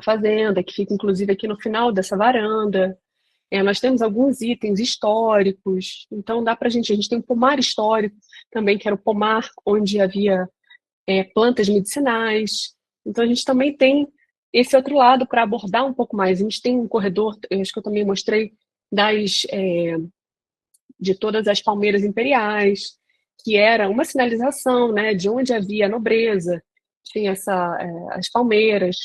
fazenda, que fica inclusive aqui no final dessa varanda. Nós temos alguns itens históricos, então dá para a gente tem um pomar histórico também, que era o pomar onde havia plantas medicinais. Então a gente também tem esse outro lado para abordar um pouco mais. A gente tem um corredor, acho que eu também mostrei, de todas as palmeiras imperiais, que era uma sinalização, né, de onde havia nobreza, tinha as palmeiras.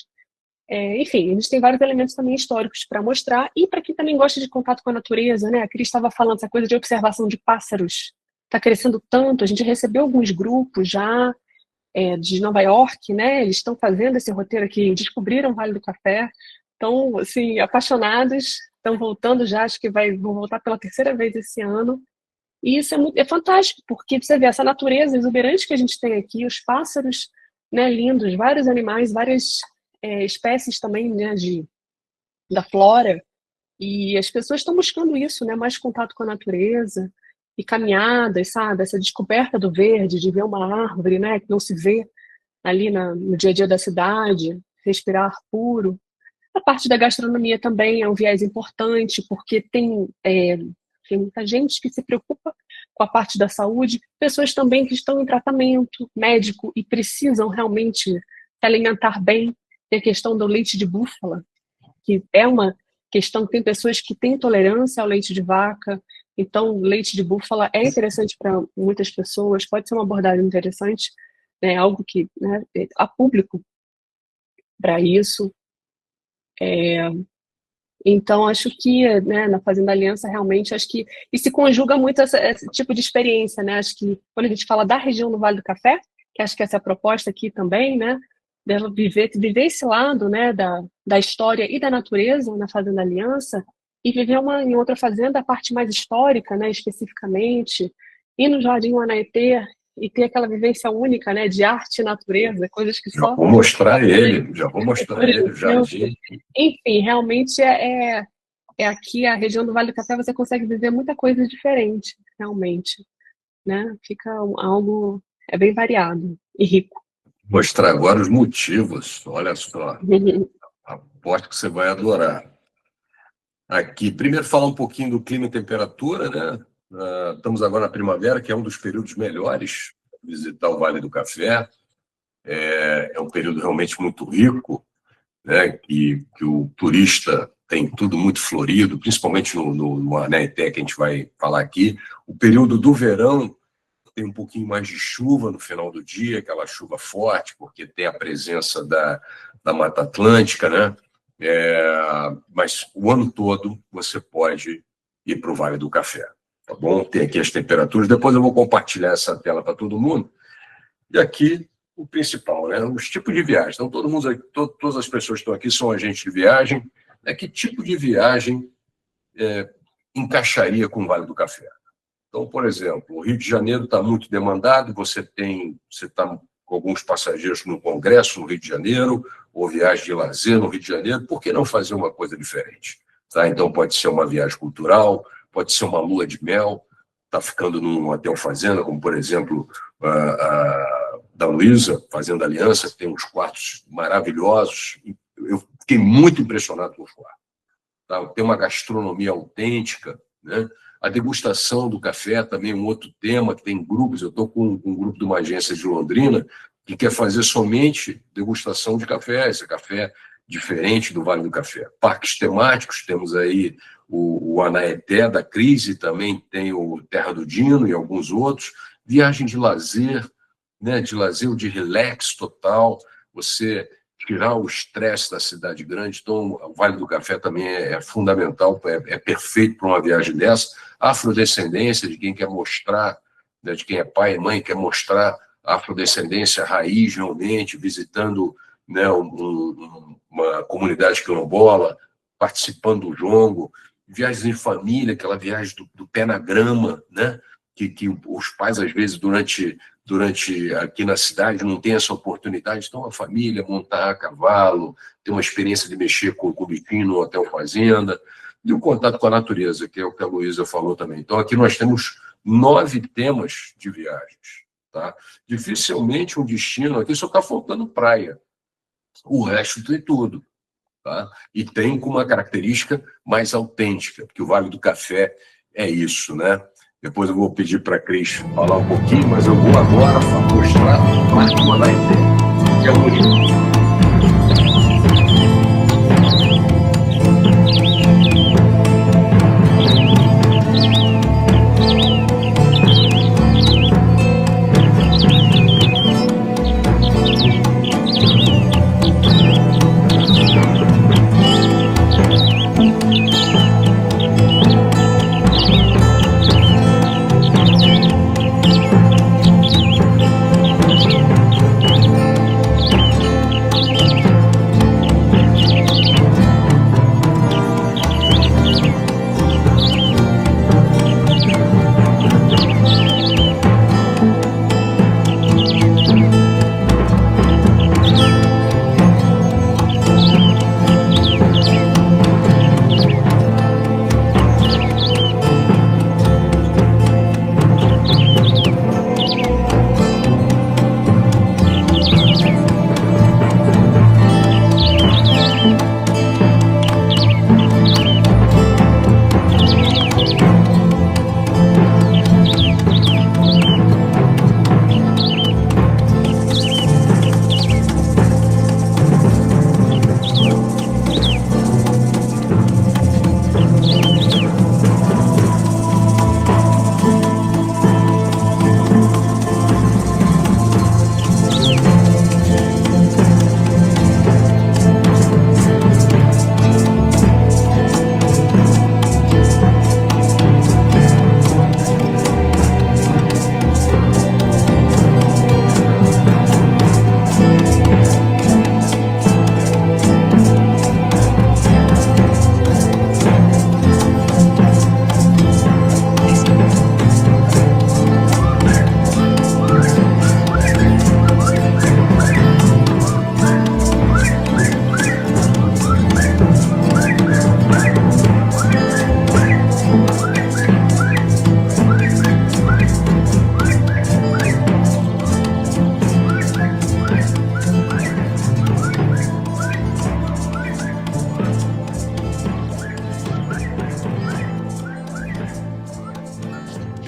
Enfim, a gente tem vários elementos também históricos para mostrar, e para quem também gosta de contato com a natureza, né, a Cris estava falando essa coisa de observação de pássaros, está crescendo tanto, a gente recebeu alguns grupos já de Nova York, né, eles estão fazendo esse roteiro aqui, descobriram o Vale do Café, estão, assim, apaixonados, estão voltando já, acho que vão voltar pela 3ª vez esse ano. E isso é fantástico, porque você vê essa natureza exuberante que a gente tem aqui, os pássaros, né, lindos, vários animais, várias espécies também, né, da flora. E as pessoas estão buscando isso, né, mais contato com a natureza e caminhadas, sabe? Essa descoberta do verde, de ver uma árvore, né, que não se vê ali no dia a dia da cidade, respirar ar puro. A parte da gastronomia também é um viés importante, porque tem muita gente que se preocupa com a parte da saúde, pessoas também que estão em tratamento médico e precisam realmente se alimentar bem. Tem a questão do leite de búfala, que é uma questão que tem pessoas que têm intolerância ao leite de vaca, então leite de búfala é interessante para muitas pessoas, pode ser uma abordagem interessante, né, algo que, né, há público para isso. Então, acho que, né, na Fazenda Aliança, realmente, acho que e se conjuga muito esse tipo de experiência, né? Acho que quando a gente fala da região do Vale do Café, que acho que essa é a proposta aqui também, né, dela viver esse lado, né, da história e da natureza na Fazenda Aliança, e viver em outra fazenda, a parte mais histórica, né, especificamente, ir no Jardim Uanaetê e ter aquela vivência única, né, de arte e natureza, coisas que só... Já vou mostrar ele o jardim. Enfim, realmente aqui, a região do Vale do Café, você consegue viver muita coisa diferente, realmente, né? Fica algo, bem variado e rico. Mostrar agora os motivos, olha só, aposto que você vai adorar. Aqui, primeiro falar um pouquinho do clima e temperatura, né? Estamos agora na primavera, que é um dos períodos melhores para visitar o Vale do Café. é um período realmente muito rico, né, que o turista tem tudo muito florido, principalmente no Anaeté, que a gente vai falar aqui. O período do verão tem um pouquinho mais de chuva no final do dia, aquela chuva forte, porque tem a presença da Mata Atlântica, né? Mas o ano todo você pode ir para o Vale do Café, tá bom? Tem aqui as temperaturas, depois eu vou compartilhar essa tela para todo mundo. E aqui o principal, né? Os tipos de viagem. Então, todo mundo, todas as pessoas que estão aqui são agentes de viagem. Que tipo de viagem encaixaria com o Vale do Café? Então, por exemplo, o Rio de Janeiro está muito demandado, você está com alguns passageiros no Congresso no Rio de Janeiro, ou viagem de lazer no Rio de Janeiro, por que não fazer uma coisa diferente? Tá? Então, pode ser uma viagem cultural, pode ser uma lua de mel, está ficando num hotel fazenda, como, por exemplo, da Luísa, Fazenda Aliança, que tem uns quartos maravilhosos. Eu fiquei muito impressionado com os quartos. Tá? Tem uma gastronomia autêntica, né? A degustação do café também é um outro tema, que tem grupos. Eu estou com um grupo de uma agência de Londrina que quer fazer somente degustação de café, esse café diferente do Vale do Café. Parques temáticos, temos aí o Anaeté da Crise, também tem o Terra do Dino e alguns outros. Viagem de lazer, né, de lazer ou de relax total, você tirar o estresse da cidade grande. Então, o Vale do Café também é fundamental, é perfeito para uma viagem dessa. Afrodescendência, de quem quer mostrar, né, de quem é pai e mãe, quer mostrar a afrodescendência raiz realmente, visitando, né, uma comunidade quilombola, participando do jongo. Viagens em família, aquela viagem do pé na grama, né, que os pais, às vezes, durante aqui na cidade não tem essa oportunidade. Então, a família montar a cavalo, ter uma experiência de mexer com o biquinho no hotel fazenda, e o contato com a natureza, que é o que a Luísa falou também. Então, aqui nós temos 9 temas de viagens. Tá? Dificilmente um destino, aqui só está faltando praia. O resto tem tudo. Tá? E tem com uma característica mais autêntica, porque o Vale do Café é isso, né? Depois eu vou pedir para a Cris falar um pouquinho, mas eu vou agora mostrar o Parque do Anaeté, que é bonito.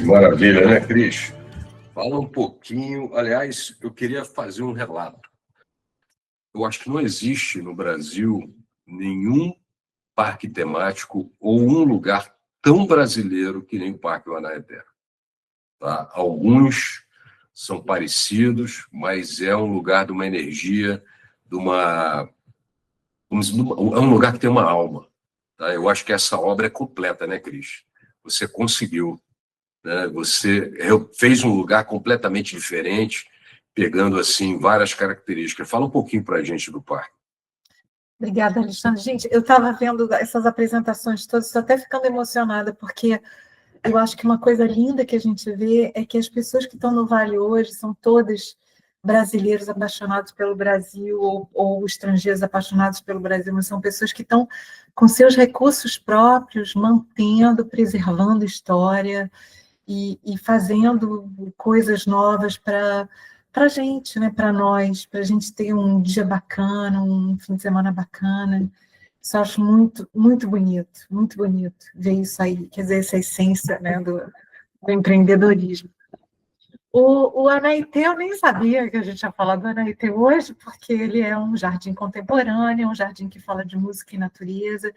Maravilha, né, Cris? Fala um pouquinho. Aliás, eu queria fazer um relato. Eu acho que não existe no Brasil nenhum parque temático ou um lugar tão brasileiro que nem o Parque Guanabara. Tá? Alguns são parecidos, mas é um lugar de uma energia, é um lugar que tem uma alma. Tá? Eu acho que essa obra é completa, né, Cris? Você conseguiu. Né? Você fez um lugar completamente diferente, pegando assim várias características. Fala um pouquinho para a gente do parque. Obrigada, Alexandre. Gente, eu estava vendo essas apresentações todas, estou até ficando emocionada, porque eu acho que uma coisa linda que a gente vê é que as pessoas que estão no Vale hoje são todas brasileiros apaixonados pelo Brasil ou estrangeiros apaixonados pelo Brasil, mas são pessoas que estão com seus recursos próprios, mantendo, preservando história e fazendo coisas novas para a gente, né, para nós, para a gente ter um dia bacana, um fim de semana bacana. Isso eu acho muito, muito bonito ver isso aí, quer dizer, essa essência, né, do empreendedorismo. O Anaitê, eu nem sabia que a gente ia falar do Anaitê hoje, porque ele é um jardim contemporâneo, um jardim que fala de música e natureza.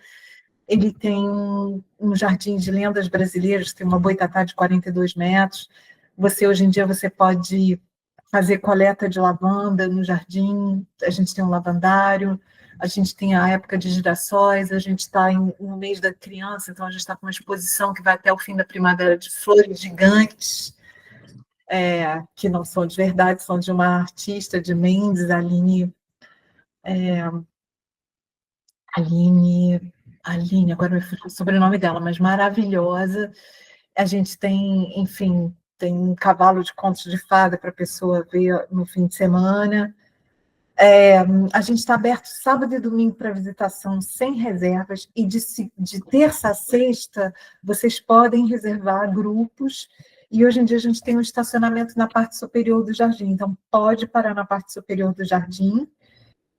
Ele tem um jardim de lendas brasileiras, tem uma boitatá de 42 metros. Hoje em dia, você pode fazer coleta de lavanda no jardim, a gente tem um lavandário, a gente tem a época de girassóis, a gente está no mês da criança, então a gente está com uma exposição que vai até o fim da primavera de flores gigantes, que não são de verdade, são de uma artista de Mendes, Aline, agora me fugiu o sobrenome dela, mas maravilhosa. A gente tem, enfim, tem um cavalo de contos de fada para a pessoa ver no fim de semana. A gente está aberto sábado e domingo para visitação sem reservas, e de terça a sexta vocês podem reservar grupos, e hoje em dia a gente tem um estacionamento na parte superior do jardim, então pode parar na parte superior do jardim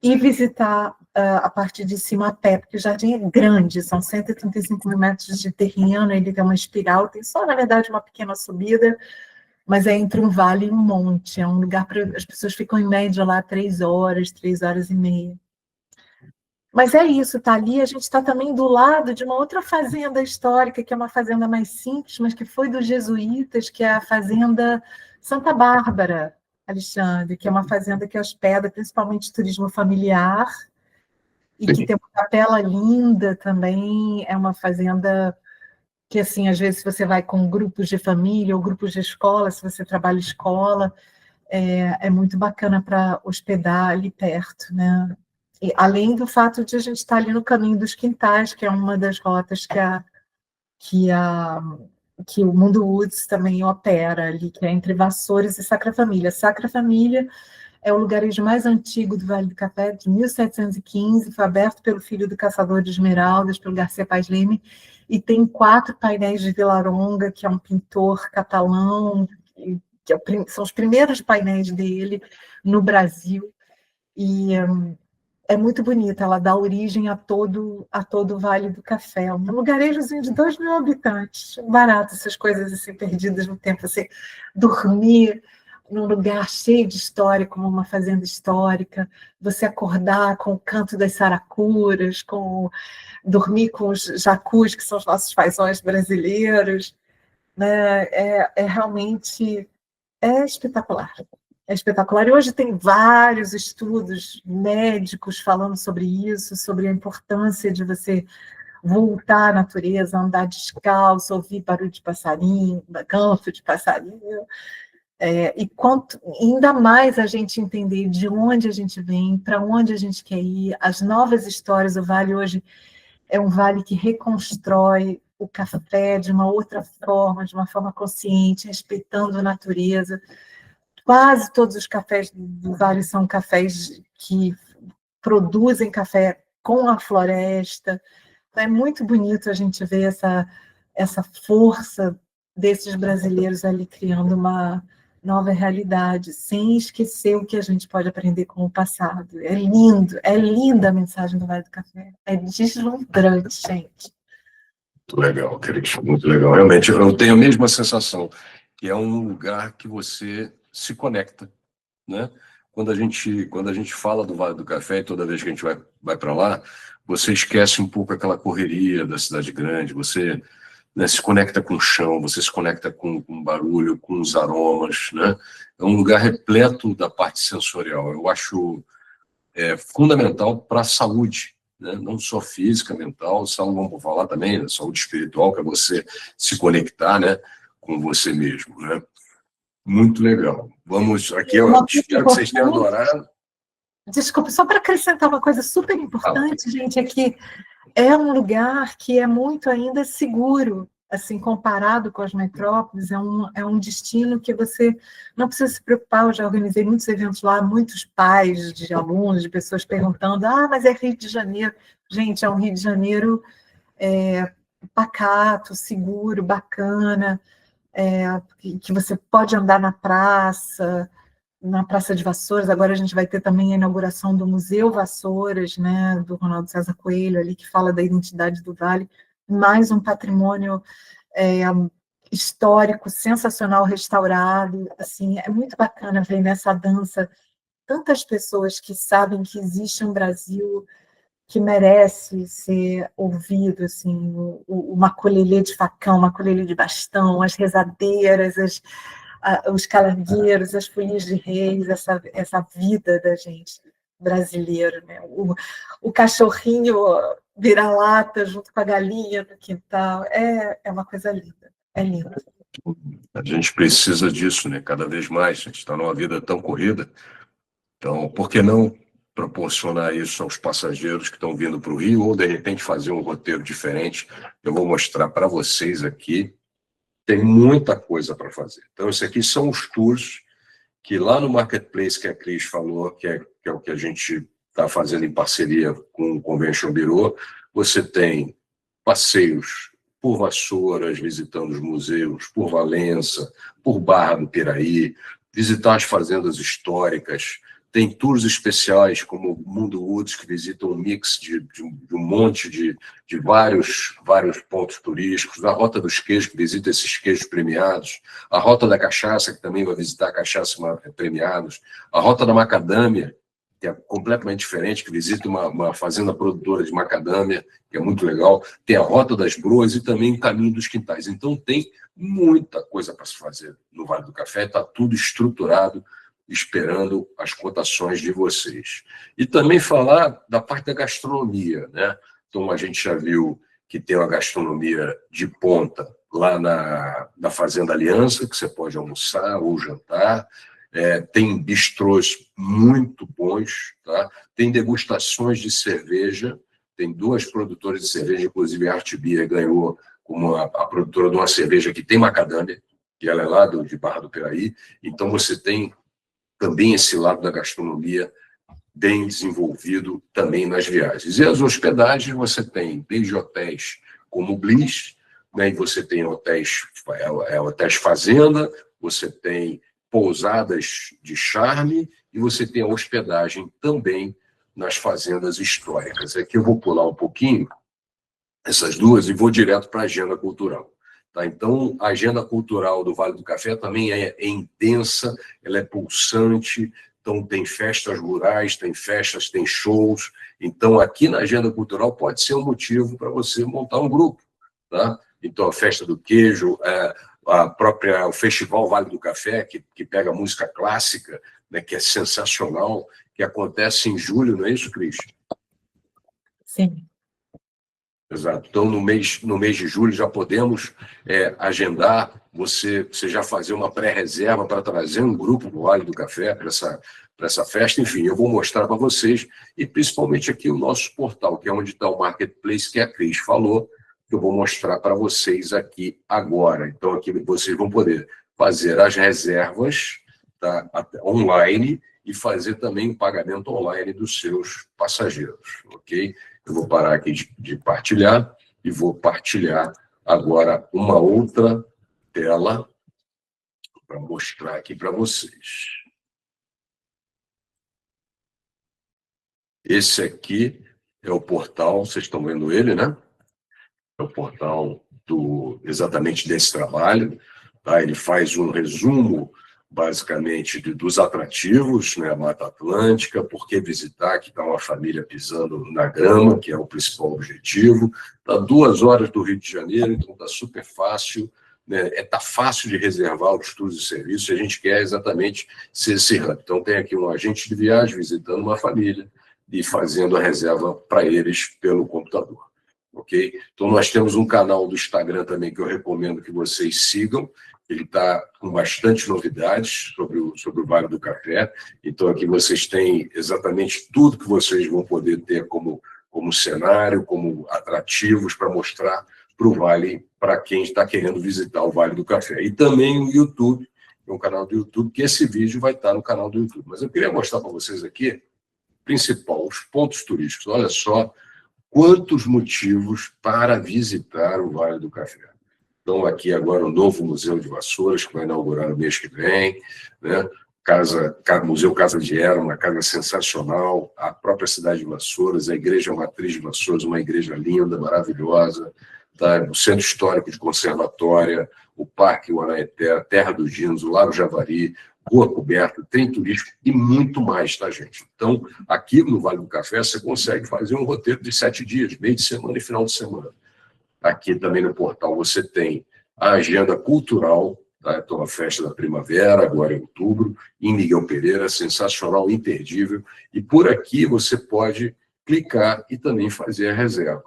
e visitar a parte de cima a pé, porque o jardim é grande, são 135 mil metros de terreno, ele tem uma espiral, tem só, na verdade, uma pequena subida, mas é entre um vale e um monte, é um lugar para as pessoas ficam em média lá 3 horas e meia. Mas é isso, tá ali, a gente está também do lado de uma outra fazenda histórica, que é uma fazenda mais simples, mas que foi dos jesuítas, que é a Fazenda Santa Bárbara, Alexandre, que é uma fazenda que hospeda principalmente turismo familiar, e que tem uma capela linda também, é uma fazenda que, assim, às vezes você vai com grupos de família ou grupos de escola, se você trabalha em escola, é muito bacana para hospedar ali perto, né? E, além do fato de a gente estar ali no Caminho dos Quintais, que é uma das rotas que o Mundo Woods também opera ali, que é entre Vassouras e Sacra Família. Sacra Família é o lugarejo mais antigo do Vale do Café, de 1715, foi aberto pelo filho do caçador de esmeraldas, pelo Garcia Paz Leme, e tem 4 painéis de Vilaronga, que é um pintor catalão, são os primeiros painéis dele no Brasil, e é muito bonita, ela dá origem a todo o Vale do Café, um lugarejozinho de 2 mil habitantes, barato, essas coisas assim perdidas no tempo, você dormir num lugar cheio de história, como uma fazenda histórica, você acordar com o canto das saracuras, dormir com os jacus, que são os nossos fazões brasileiros, né? Realmente espetacular. É espetacular. E hoje tem vários estudos médicos falando sobre isso, sobre a importância de você voltar à natureza, andar descalço, ouvir barulho de passarinho, canto de passarinho. E ainda mais a gente entender de onde a gente vem, para onde a gente quer ir, as novas histórias. O Vale hoje é um vale que reconstrói o café de uma outra forma, de uma forma consciente, respeitando a natureza. Quase todos os cafés do Vale são cafés que produzem café com a floresta. Então, é muito bonito a gente ver essa força desses brasileiros ali criando uma nova realidade, sem esquecer o que a gente pode aprender com o passado. É linda a mensagem do Vale do Café. É deslumbrante, gente. Muito legal, Cris, muito legal. Realmente, eu tenho a mesma sensação. que é um lugar que você se conecta, né? Quando a gente fala do Vale do Café, e toda vez que a gente vai para lá, você esquece um pouco aquela correria da cidade grande, você, né, se conecta com o chão, você se conecta com o barulho, com os aromas, né? É um lugar repleto da parte sensorial. Eu acho fundamental para a saúde, né? Não só física, mental, saúde, vamos falar também, né? Saúde espiritual, que é você se conectar, né, com você mesmo, né? Muito legal. Vamos aqui, espero que vocês tenham adorado. Desculpa, só para acrescentar uma coisa super importante, gente, é que é um lugar que é muito ainda seguro, assim, comparado com as metrópoles, é um destino que você não precisa se preocupar. Eu já organizei muitos eventos lá, muitos pais de alunos, de pessoas perguntando, mas é Rio de Janeiro. Gente, é um Rio de Janeiro pacato, seguro, bacana, que você pode andar na Praça de Vassouras. Agora a gente vai ter também a inauguração do Museu Vassouras, né, do Ronaldo César Coelho, ali, que fala da identidade do Vale, mais um patrimônio histórico, sensacional, restaurado. Assim, é muito bacana ver nessa dança tantas pessoas que sabem que existe um Brasil que merece ser ouvido, assim, o maculelê de facão, o maculelê de bastão, as rezadeiras, os calangueiros, as folias de reis, essa vida da gente brasileiro, né? O cachorrinho vira-lata junto com a galinha no quintal, é uma coisa linda, é lindo. A gente precisa disso, né? Cada vez mais. A gente está numa vida tão corrida, então por que não proporcionar isso aos passageiros que estão vindo para o Rio, ou de repente fazer um roteiro diferente? Eu vou mostrar para vocês aqui. Tem muita coisa para fazer. Então, esses aqui são os tours que lá no Marketplace, que a Cris falou, que é o que a gente está fazendo em parceria com o Convention Bureau, você tem passeios por Vassouras, visitando os museus, por Valença, por Barra do Piraí, visitar as fazendas históricas. Tem tours especiais, como o Mundo Woods, que visita um mix de um monte de vários pontos turísticos. A Rota dos Queijos, que visita esses queijos premiados. A Rota da Cachaça, que também vai visitar cachaça premiados. A Rota da Macadâmia, que é completamente diferente, que visita uma fazenda produtora de macadâmia, que é muito legal. Tem a Rota das Broas e também o Caminho dos Quintais. Então, tem muita coisa para se fazer no Vale do Café. Está tudo estruturado, esperando as cotações de vocês. E também falar da parte da gastronomia, né? Então, a gente já viu que tem uma gastronomia de ponta lá na Fazenda Aliança, que você pode almoçar ou jantar. Tem bistrôs muito bons, tá? Tem degustações de cerveja, tem 2 produtoras de cerveja, inclusive a Arte Beer ganhou como a produtora de uma cerveja que tem macadâmia, que ela é lá de Barra do Piraí. Então, você tem também esse lado da gastronomia bem desenvolvido também nas viagens. E as hospedagens, você tem desde hotéis como o Bliss, né, e você tem hotéis fazenda, você tem pousadas de charme, e você tem a hospedagem também nas fazendas históricas. Aqui eu vou pular um pouquinho essas duas e vou direto para a agenda cultural. Tá? Então, a agenda cultural do Vale do Café também é intensa, ela é pulsante. Então, tem festas rurais, tem festas, tem shows. Então, aqui na agenda cultural pode ser um motivo para você montar um grupo. Tá? Então, a Festa do Queijo, o Festival Vale do Café, que pega música clássica, né, que é sensacional, que acontece em julho, não é isso, Cris? Sim. Exato. Então, no mês de julho, já podemos agendar, você já fazer uma pré-reserva para trazer um grupo do Vale do Café para essa festa. Enfim, eu vou mostrar para vocês, e principalmente aqui o nosso portal, que é onde está o Marketplace, que a Cris falou, que eu vou mostrar para vocês aqui agora. Então, aqui vocês vão poder fazer as reservas, tá, online, e fazer também o pagamento online dos seus passageiros, ok? Eu vou parar aqui de partilhar e vou partilhar agora uma outra tela para mostrar aqui para vocês. Esse aqui é o portal, vocês estão vendo ele, né? É o portal exatamente desse trabalho. tá? Ele faz um resumo, basicamente, dos atrativos, né? A Mata Atlântica, por que visitar, que está uma família pisando na grama, que é o principal objetivo. Está 2 horas do Rio de Janeiro, então está super fácil, né? Tá fácil de reservar os tours e serviços, a gente quer exatamente ser esse hub. Então tem aqui um agente de viagem visitando uma família e fazendo a reserva para eles pelo computador. Ok? Então nós temos um canal do Instagram também que eu recomendo que vocês sigam. Ele está com bastante novidades sobre o Vale do Café. Então aqui vocês têm exatamente tudo que vocês vão poder ter como cenário, como atrativos para mostrar para o Vale, para quem está querendo visitar o Vale do Café. E também o YouTube, um canal do YouTube, que esse vídeo vai estar no canal do YouTube. Mas eu queria mostrar para vocês aqui, principal, os pontos turísticos. Olha só quantos motivos para visitar o Vale do Café. Então, aqui agora o novo Museu de Vassouras, que vai inaugurar no mês que vem, né? Museu Casa de Era, uma casa sensacional, a própria cidade de Vassouras, a Igreja Matriz de Vassouras, uma igreja linda, maravilhosa, tá? O Centro Histórico de Conservatória, o Parque Uanaeté, Terra dos Dinos, o Lago Javari, Rua Coberta, trem turístico e muito mais, tá, gente? Então, aqui no Vale do Café, você consegue fazer um roteiro de 7 dias, meio de semana e final de semana. Aqui também no portal você tem a agenda cultural, tá? Então, a Festa da Primavera, agora em outubro, em Miguel Pereira, sensacional, imperdível. E por aqui você pode clicar e também fazer a reserva.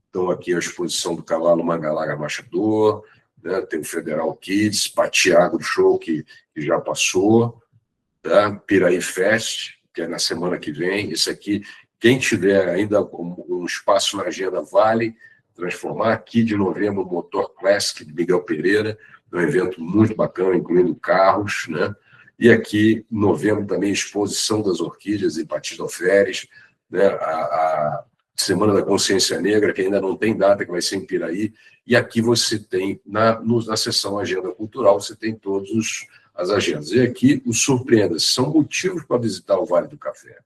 Então, aqui a exposição do cavalo Mangalaga Machador, né? Tem o Federal Kids, Patiago Show, que já passou, tá? Piraí Fest, que é na semana que vem. Esse aqui, quem tiver ainda um espaço na agenda, vale transformar. Aqui de novembro, o Motor Classic de Miguel Pereira, é um evento muito bacana, incluindo carros, né? E aqui, em novembro, também a exposição das orquídeas em Patidoféres, né? A Semana da Consciência Negra, que ainda não tem data, que vai ser em Piraí. E aqui você tem, na seção Agenda Cultural, você tem todas as agendas. E aqui, os surpreenda-se, são motivos para visitar o Vale do Café.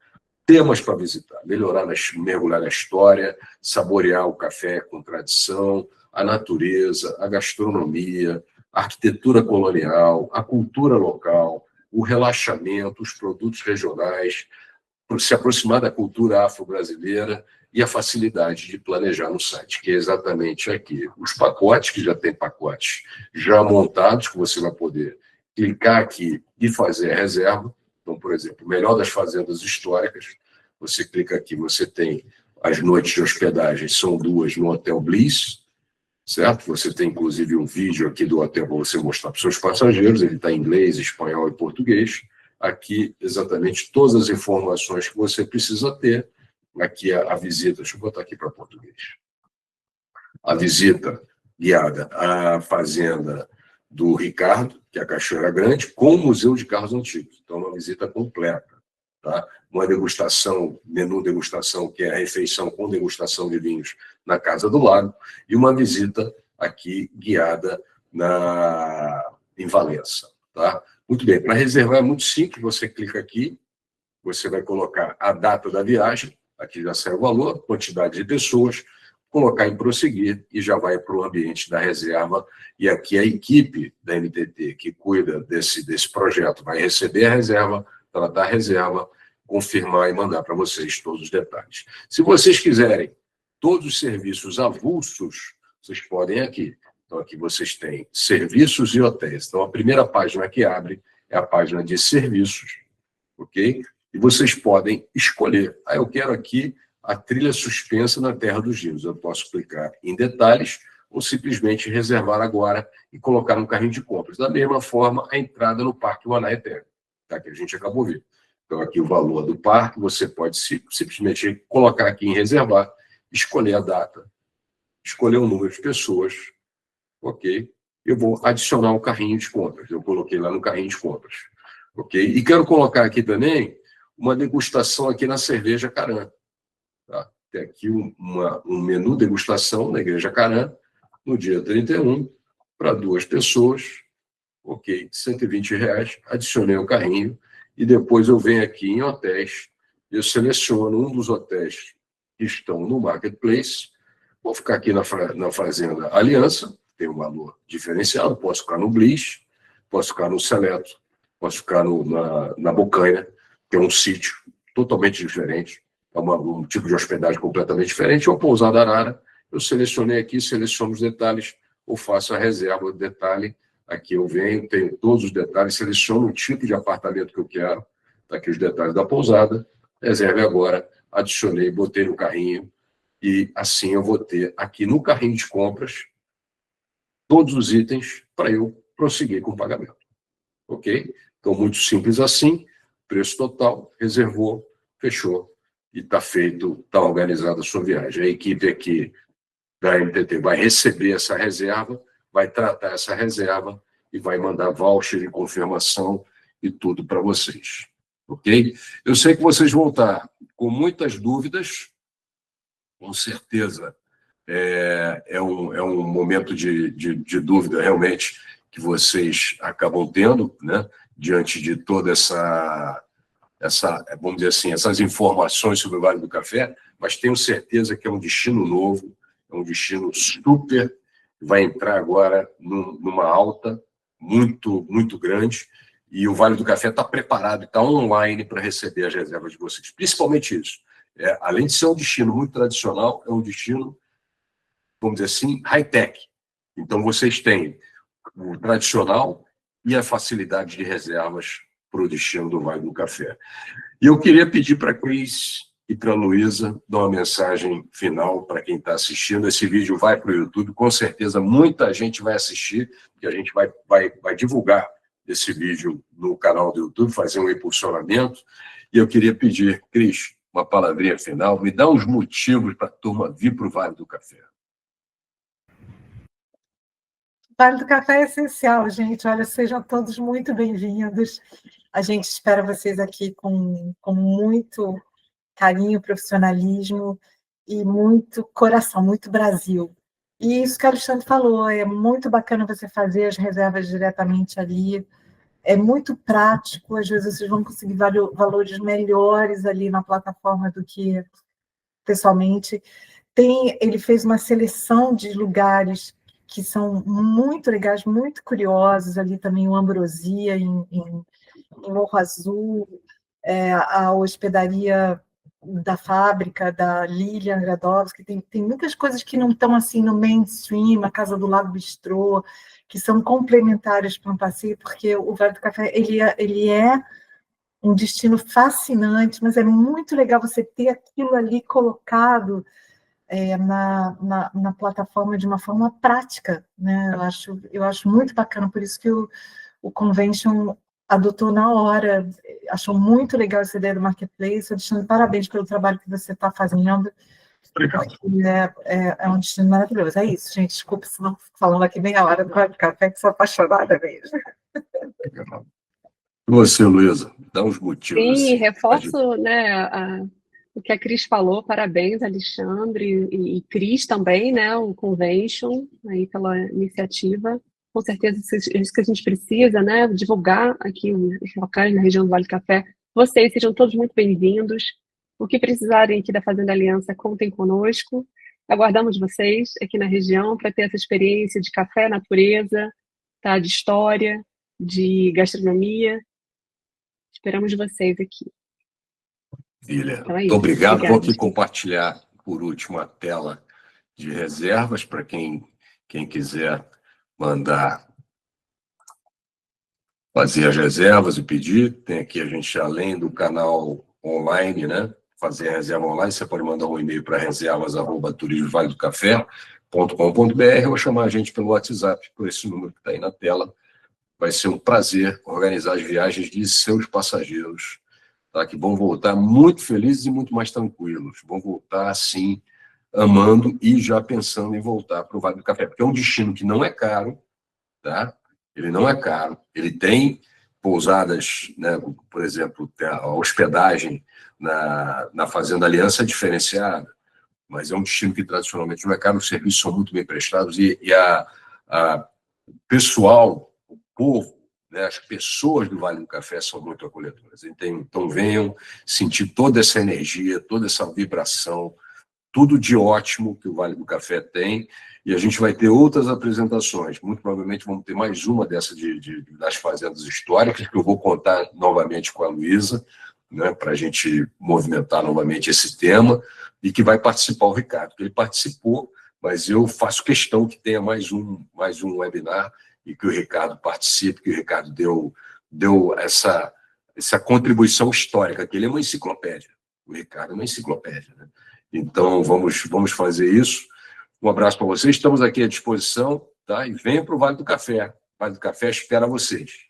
Temas para visitar, mergulhar na história, saborear o café com tradição, a natureza, a gastronomia, a arquitetura colonial, a cultura local, o relaxamento, os produtos regionais, se aproximar da cultura afro-brasileira e a facilidade de planejar no site, que é exatamente aqui. Os pacotes, que já tem pacotes já montados, que você vai poder clicar aqui e fazer a reserva. Então, por exemplo, o melhor das fazendas históricas, você clica aqui, você tem as noites de hospedagem, são 2 no Hotel Bliss, certo? Você tem, inclusive, um vídeo aqui do hotel para você mostrar para os seus passageiros, ele está em inglês, espanhol e português. Aqui, exatamente, todas as informações que você precisa ter. Aqui a visita, deixa eu botar aqui para português. A visita guiada à fazenda do Ricardo, que é a Cachoeira Grande, com o Museu de Carros Antigos. Então, uma visita completa, tá? Uma degustação, menu degustação, que é a refeição com degustação de vinhos na Casa do Lago, e uma visita aqui guiada em Valença, tá? Muito bem, para reservar é muito simples, você clica aqui, você vai colocar a data da viagem, aqui já sai o valor, quantidade de pessoas, colocar em prosseguir e já vai para o ambiente da reserva. E aqui a equipe da NTT que cuida desse projeto vai receber a reserva, tratar a reserva, confirmar e mandar para vocês todos os detalhes. Se vocês quiserem todos os serviços avulsos, vocês podem aqui. Então aqui vocês têm serviços e hotéis. Então a primeira página que abre é a página de serviços, ok? E vocês podem escolher. Eu quero aqui a trilha suspensa na Terra dos Dinos. Eu posso clicar em detalhes ou simplesmente reservar agora e colocar no carrinho de compras. Da mesma forma, a entrada no Parque Uanaeté, tá? Que a gente acabou de ver. Então, aqui o valor do parque, você pode simplesmente colocar aqui em reservar, escolher a data, escolher o número de pessoas, ok? Eu vou adicionar um carrinho de compras. Eu coloquei lá no carrinho de compras, ok? E quero colocar aqui também uma degustação aqui na Cerveja Caran. Tá? Tem aqui um menu degustação na Igreja Caran, no dia 31, para 2 pessoas, ok, R$120, adicionei o carrinho, e depois eu venho aqui em hotéis, eu seleciono um dos hotéis que estão no Marketplace, vou ficar aqui na Fazenda Aliança, tem um valor diferenciado, posso ficar no Bliss, posso ficar no Seleto, posso ficar na Bocaina, que é um sítio totalmente diferente, é um tipo de hospedagem completamente diferente, ou pousada Arara. Eu selecionei aqui, seleciono os detalhes, ou faço a reserva do detalhe. Aqui eu venho, tenho todos os detalhes, seleciono o tipo de apartamento que eu quero, tá aqui os detalhes da pousada, reserve agora, adicionei, botei no carrinho, e assim eu vou ter aqui no carrinho de compras todos os itens para eu prosseguir com o pagamento. Ok? Então, muito simples assim, preço total, reservou, fechou, e está feito, está organizada a sua viagem. A equipe aqui da MTT vai receber essa reserva, vai tratar essa reserva e vai mandar voucher de confirmação e tudo para vocês. Ok? Eu sei que vocês vão estar com muitas dúvidas, com certeza é um momento de dúvida realmente que vocês acabam tendo, né, diante de toda essa, vamos dizer assim, essas informações sobre o Vale do Café, mas tenho certeza que é um destino novo, é um destino super, vai entrar agora numa alta muito, muito grande, e o Vale do Café está preparado, está online para receber as reservas de vocês. Principalmente isso. Além de ser um destino muito tradicional, é um destino, vamos dizer assim, high-tech. Então, vocês têm o tradicional e a facilidade de reservas para o destino do Vale do Café. E eu queria pedir para a Cris e para a Luísa dar uma mensagem final para quem está assistindo. Esse vídeo vai para o YouTube, com certeza muita gente vai assistir, porque a gente vai divulgar esse vídeo no canal do YouTube, fazer um impulsionamento. E eu queria pedir, Cris, uma palavrinha final, me dá uns motivos para a turma vir para o Vale do Café. O Vale do Café é essencial, gente. Olha, sejam todos muito bem-vindos. A gente espera vocês aqui com muito carinho, profissionalismo e muito coração, muito Brasil. E isso que o Alexandre falou, é muito bacana você fazer as reservas diretamente ali, é muito prático, às vezes vocês vão conseguir valores melhores ali na plataforma do que pessoalmente. Ele fez uma seleção de lugares que são muito legais, muito curiosos, ali também o Ambrosia, em Morro Azul, a hospedaria da fábrica, da Lilian Gradowski, tem muitas coisas que não estão assim no mainstream, a Casa do Lago Bistrô, que são complementares para um passeio, porque o Vale do Café ele é um destino fascinante, mas é muito legal você ter aquilo ali colocado na plataforma de uma forma prática, né? Eu acho muito bacana, por isso que o Convention adotou na hora, achou muito legal essa ideia do Marketplace. Alexandre, parabéns pelo trabalho que você está fazendo. Obrigado. É um destino maravilhoso. É isso, gente. Desculpa se não falando aqui meia hora do Vale do Café, que sou apaixonada mesmo. Legal. E você, Luísa, dá uns motivos. Sim, Assim, reforço, né, o que a Cris falou. Parabéns, Alexandre e Cris também, né, o Convention, aí pela iniciativa. Com certeza isso que a gente precisa, né, divulgar aqui os locais na região do Vale do Café. Vocês sejam todos muito bem-vindos. O que precisarem aqui da Fazenda Aliança, contem conosco. Aguardamos vocês aqui na região para ter essa experiência de café, natureza, tá, de história, de gastronomia. Esperamos vocês aqui. Filha, Então é muito isso. obrigado. Vou aqui Obrigada. compartilhar, por último, a tela de reservas para quem quiser mandar fazer as reservas e pedir. Tem aqui a gente, além do canal online, né? Fazer a reserva online, você pode mandar um e-mail para reservas@turismovaledocafé.com.br ou chamar a gente pelo WhatsApp, por esse número que está aí na tela. Vai ser um prazer organizar as viagens de seus passageiros, tá? Que vão voltar muito felizes e muito mais tranquilos. Vão voltar, assim, amando e já pensando em voltar para o Vale do Café, porque é um destino que não é caro, tá? Ele não é caro, ele tem pousadas, né? Por exemplo, a hospedagem na Fazenda Aliança é diferenciada, mas é um destino que tradicionalmente não é caro, os serviços são muito bem prestados e o pessoal, o povo, né, as pessoas do Vale do Café são muito acolhedoras. Então venham sentir toda essa energia, toda essa vibração, tudo de ótimo que o Vale do Café tem, e a gente vai ter outras apresentações. Muito provavelmente vamos ter mais uma dessa das fazendas históricas, que eu vou contar novamente com a Luísa, né, para a gente movimentar novamente esse tema, e que vai participar o Ricardo. Ele participou, mas eu faço questão que tenha mais um webinar e que o Ricardo participe, que o Ricardo deu essa contribuição histórica, que ele é uma enciclopédia. O Ricardo é uma enciclopédia, né? Então, vamos fazer isso. Um abraço para vocês, estamos aqui à disposição, tá? E venham para o Vale do Café. O Vale do Café espera vocês.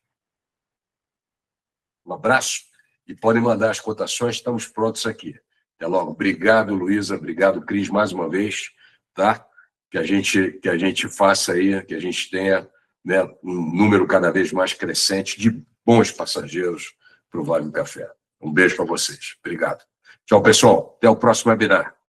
Um abraço e podem mandar as cotações, estamos prontos aqui. Até logo. Obrigado, Luísa, obrigado, Cris, mais uma vez, tá? Que a gente faça aí, que a gente tenha, né, um número cada vez mais crescente de bons passageiros para o Vale do Café. Um beijo para vocês. Obrigado. Tchau, pessoal. Até o próximo webinar.